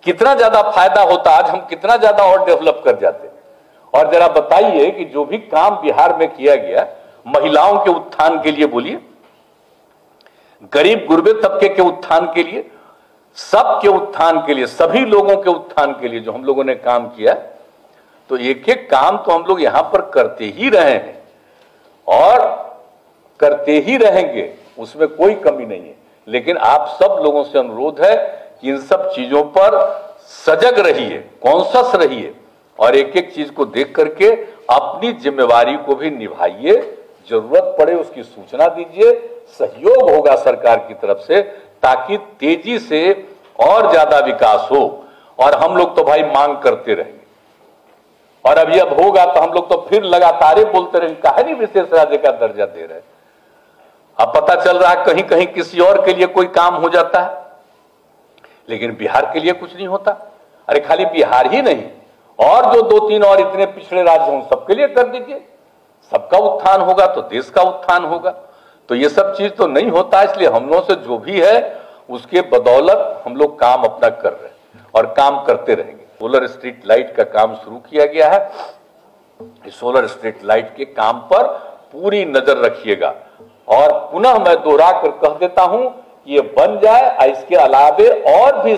कितना ज्यादा फायदा होता, आज हम कितना ज्यादा और डेवलप कर जाते। और जरा बताइए कि जो भी काम बिहार में किया गया महिलाओं के उत्थान के लिए, बोलिए, गरीब गुरबे तबके के उत्थान के लिए, सबके उत्थान के लिए, सभी लोगों के उत्थान के लिए जो हम लोगों ने काम किया, तो एक एक काम तो हम लोग यहां पर करते ही रहे हैं और करते ही रहेंगे, उसमें कोई कमी नहीं है। लेकिन आप सब लोगों से अनुरोध है कि इन सब चीजों पर सजग रहिए, कॉन्शियस रहिए और एक एक चीज को देख करके अपनी जिम्मेवारी को भी निभाइए। जरूरत पड़े उसकी सूचना दीजिए, सहयोग होगा सरकार की तरफ से ताकि तेजी से और ज्यादा विकास हो। और हम लोग तो भाई मांग करते रहेंगे और अभी अब होगा तो हम लोग तो फिर लगातार बोलते रहेंगे, काहे नहीं विशेष राज्य का दर्जा दे रहे। अब पता चल रहा है कहीं कहीं किसी और के लिए कोई काम हो जाता है लेकिन बिहार के लिए कुछ नहीं होता। अरे खाली बिहार ही नहीं, और जो 2-3 और इतने पिछड़े राज्य हैं सबके लिए कर दीजिए, सबका उत्थान होगा तो देश का उत्थान होगा। तो ये सब चीज तो नहीं होता, इसलिए हम लोगों से जो भी है उसके बदौलत हम लोग काम अपना कर रहे हैं और काम करते रहेंगे। सोलर स्ट्रीट लाइट का काम शुरू किया गया है, इस सोलर स्ट्रीट लाइट के काम पर पूरी नजर रखिएगा। और पुनः मैं दोहरा कर कह देता हूं कि ये बन जाए, इसके अलावे और भी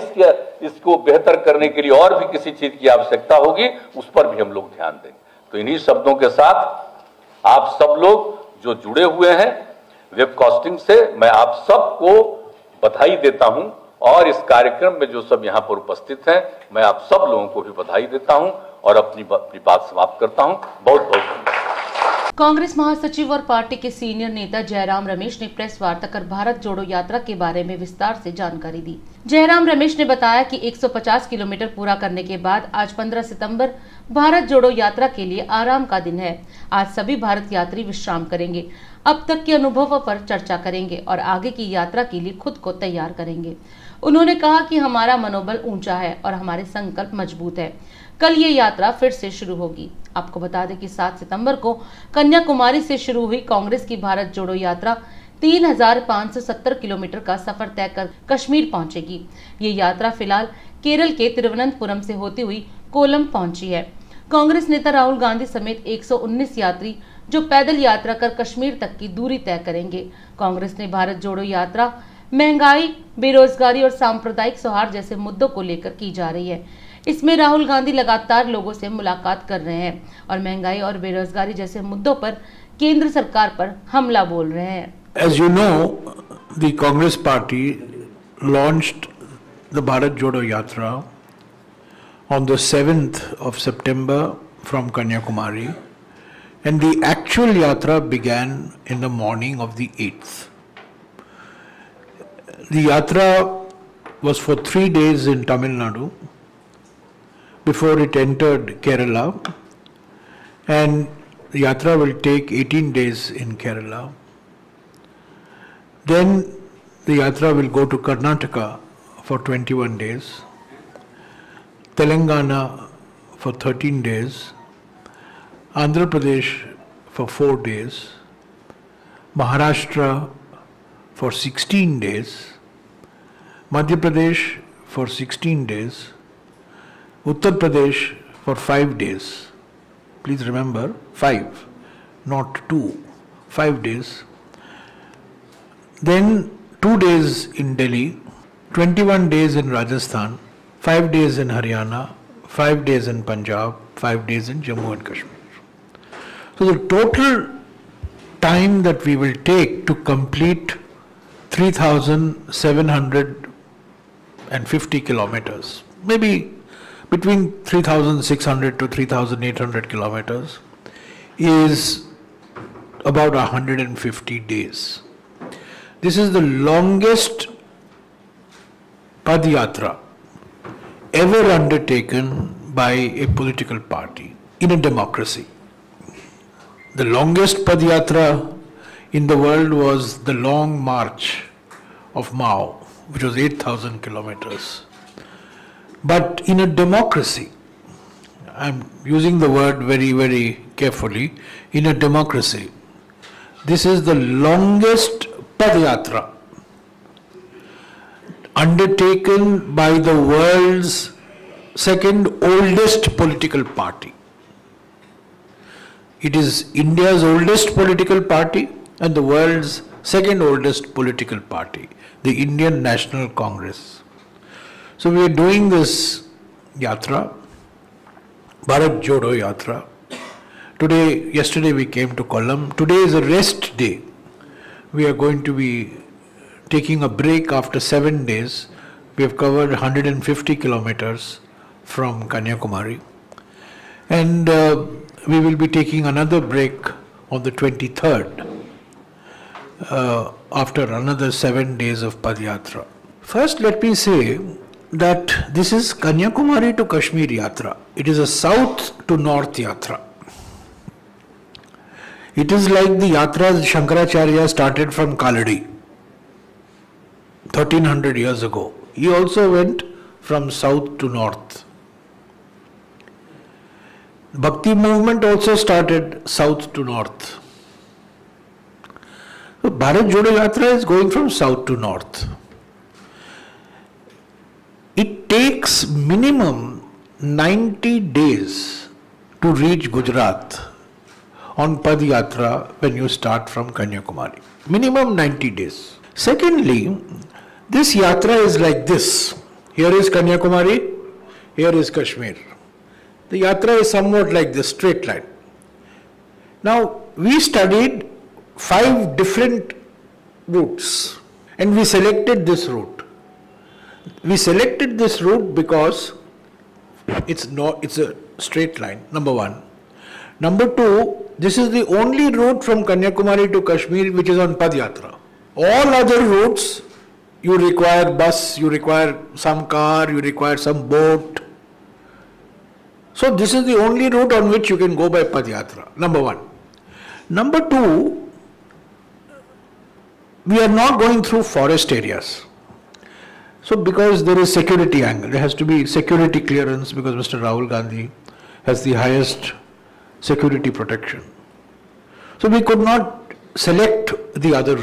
इसको बेहतर करने के लिए और भी किसी चीज की आवश्यकता होगी उस पर भी हम लोग ध्यान देंगे। तो इन्हीं शब्दों के साथ आप सब लोग जो जुड़े हुए हैं वेबकास्टिंग से, मैं आप सबको बधाई देता हूं और इस कार्यक्रम में जो सब यहां पर उपस्थित हैं मैं आप सब लोगों को भी बधाई देता हूं और अपनी बात समाप्त करता हूं। बहुत बहुत धन्यवाद। कांग्रेस महासचिव और पार्टी के सीनियर नेता जयराम रमेश ने प्रेस वार्ता कर भारत जोड़ो यात्रा के बारे में विस्तार से जानकारी दी। जयराम रमेश ने बताया कि 150 किलोमीटर पूरा करने के बाद आज 15 सितंबर भारत जोड़ो यात्रा के लिए आराम का दिन है। आज सभी भारत यात्री विश्राम करेंगे, अब तक के अनुभवों पर चर्चा करेंगे और आगे की यात्रा के लिए खुद को तैयार करेंगे। उन्होंने कहा कि हमारा मनोबल ऊंचा है और हमारे संकल्प मजबूत है। कल ये यात्रा फिर से शुरू होगी। आपको बता दें कि 7 सितंबर को कन्याकुमारी से शुरू हुई कांग्रेस की भारत जोड़ो यात्रा 3570 किलोमीटर का सफर तय कर कश्मीर पहुंचेगी। ये यात्रा फिलहाल केरल के तिरुवनंतपुरम से होती हुई कोलम पहुंची है। कांग्रेस नेता राहुल गांधी समेत 119 यात्री जो पैदल यात्रा कर कश्मीर तक की दूरी तय करेंगे। कांग्रेस ने भारत जोड़ो यात्रा महंगाई, बेरोजगारी और सांप्रदायिक सौहार्द जैसे मुद्दों को लेकर की जा रही है। इसमें राहुल गांधी लगातार लोगों से मुलाकात कर रहे हैं और महंगाई और बेरोजगारी जैसे मुद्दों पर केंद्र सरकार पर हमला बोल रहे हैं। As you know, the Congress Party launched the Bharat Jodo Yatra on the 7th of September from Kanyakumari, and the actual yatra began in the morning of the 8th. The yatra was for 3 days in Tamil Nadu before it entered Kerala, and the yatra will take 18 days in Kerala. Then the yatra will go to Karnataka for 21 days, Telangana for 13 days, Andhra Pradesh for 4 days, Maharashtra for 16 days, Madhya Pradesh for 16 days, Uttar Pradesh for 5 days. Please remember 5, not 2, 5 days. Then 2 days in Delhi, 21 days in Rajasthan, 5 days in Haryana, 5 days in Punjab, 5 days in Jammu and Kashmir. So the total time that we will take to complete 3,750 kilometers, maybe between 3,600 to 3,800 kilometers, is about 150 days. This is the longest Padayatra ever undertaken by a political party in a democracy. The longest Padayatra in the world was the Long March of Mao, which was 8,000 kilometers. But in a democracy, I'm using the word very, very carefully, in a democracy. This is the longest Padyatra undertaken by the world's second oldest political party. It is India's oldest political party and the world's second oldest political party, the Indian National Congress. So we are doing this yatra, Bharat Jodo Yatra. Yesterday we came to Kollam. Today is a rest day. We are going to be taking a break after 7 days. We have covered 150 kilometers from Kanyakumari. And we will be taking another break on the 23rd after another 7 days of Padyatra. First, let me say that this is Kanyakumari to Kashmir Yatra. It is a south to north Yatra. It is like the Yatras Shankaracharya started from Kaladi 1300 years ago. He also went from south to north. Bhakti movement also started south to north. So Bharat Jodo Yatra is going from south to north. It takes minimum 90 days to reach Gujarat on Padyatra when you start from Kanyakumari. Minimum 90 days. Secondly, this yatra is like this. Here is Kanyakumari, here is Kashmir. The yatra is somewhat like this, straight line. Now, we studied 5 different routes and we selected this route. We selected this route because it's a straight line, number one. Number two, this is the only route from Kanyakumari to Kashmir which is on Padyatra. All other routes, you require bus, you require some car, you require some boat. So this is the only route on which you can go by Padyatra, number one. Number two, we are not going through forest areas. So because there is security angle, there has to be security clearance because Mr. Rahul Gandhi has the highest security protection. So we could not select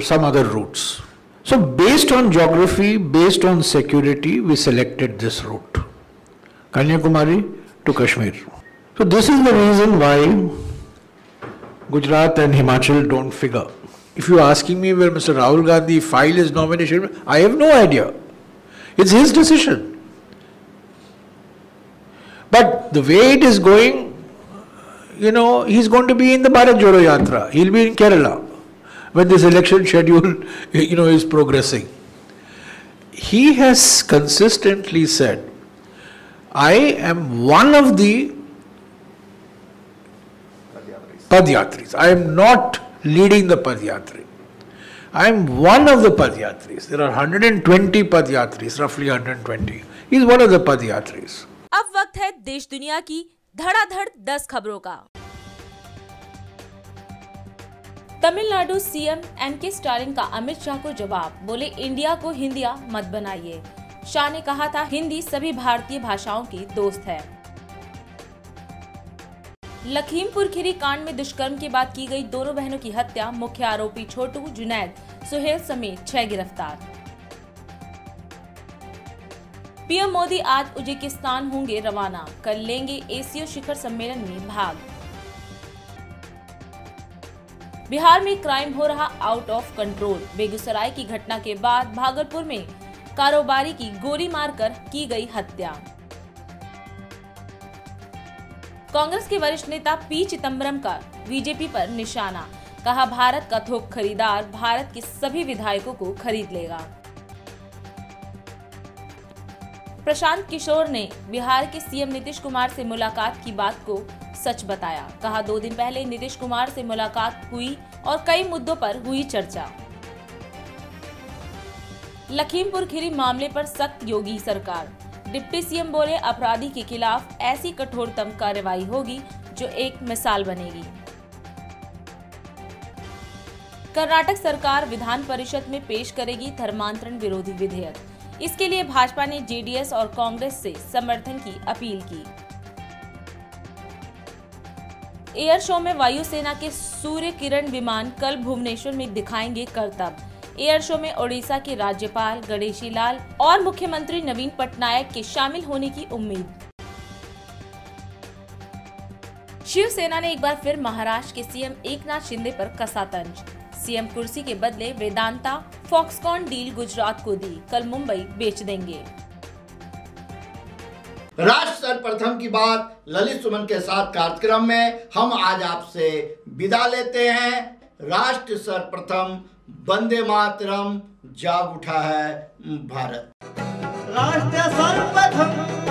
some other routes. So based on geography, based on security, we selected this route, Kanyakumari to Kashmir. So this is the reason why Gujarat and Himachal don't figure. If you are asking me where Mr. Rahul Gandhi filed his nomination, I have no idea. It's his decision. But the way it is going, he's going to be in the Bharat Jodo Yatra. He'll be in Kerala when this election schedule, is progressing. He has consistently said, I am one of the Padyatris. I am not leading the Padyatri. I am one of the Padyatris. There are 120 Padyatris, roughly 120. He is one of the Padyatris. अब वक्त है देश दुनिया की धड़ाधड़ 10 खबरों का। तमिलनाडु सीएम एमके स्टालिन का अमित शाह को जवाब, बोले इंडिया को हिंदिया मत बनाइए। शाह ने कहा था हिंदी सभी भारतीय भाषाओं की दोस्त है। लखीमपुर खीरी कांड में दुष्कर्म के बाद की गई दोनों बहनों की हत्या, मुख्य आरोपी छोटू, जुनैद, सुहेल समेत 6 गिरफ्तार। पीएम मोदी आज उज्बेकिस्तान होंगे रवाना, कल लेंगे एशिया शिखर सम्मेलन में भाग। बिहार में क्राइम हो रहा आउट ऑफ कंट्रोल, बेगूसराय की घटना के बाद भागलपुर में कारोबारी की गोली मारकर की गई हत्या। कांग्रेस के वरिष्ठ नेता पी चिदंबरम का बीजेपी पर निशाना, कहा भारत का थोक खरीदार भारत के सभी विधायकों को खरीद लेगा। प्रशांत किशोर ने बिहार के सीएम नीतीश कुमार से मुलाकात की बात को सच बताया, कहा 2 दिन पहले नीतीश कुमार से मुलाकात हुई और कई मुद्दों पर हुई चर्चा। लखीमपुर खीरी मामले पर सख्त योगी सरकार, डिप्टी सीएम बोले अपराधी के खिलाफ ऐसी कठोरतम कार्रवाई होगी जो एक मिसाल बनेगी। कर्नाटक सरकार विधान परिषद में पेश करेगी धर्मांतरण विरोधी विधेयक, इसके लिए भाजपा ने जेडीएस और कांग्रेस से समर्थन की अपील की। एयर शो में वायुसेना के सूर्य किरण विमान कल भुवनेश्वर में दिखाएंगे करतब। एयर शो में ओडिशा के राज्यपाल गणेशी लाल और मुख्यमंत्री नवीन पटनायक के शामिल होने की उम्मीद। शिवसेना ने एक बार फिर महाराष्ट्र के सीएम एकनाथ शिंदे पर कसा तंज। सीएम कुर्सी के बदले वेदांता फॉक्सकॉन डील गुजरात को दी, कल मुंबई बेच देंगे। राष्ट्र सर्वप्रथम की बात ललित सुमन के साथ कार्यक्रम में हम आज आपसे विदा लेते हैं। राष्ट्र सर्वप्रथम, वंदे मातरम, जाग उठा है भारत। राष्ट्र सर्वप्रथम।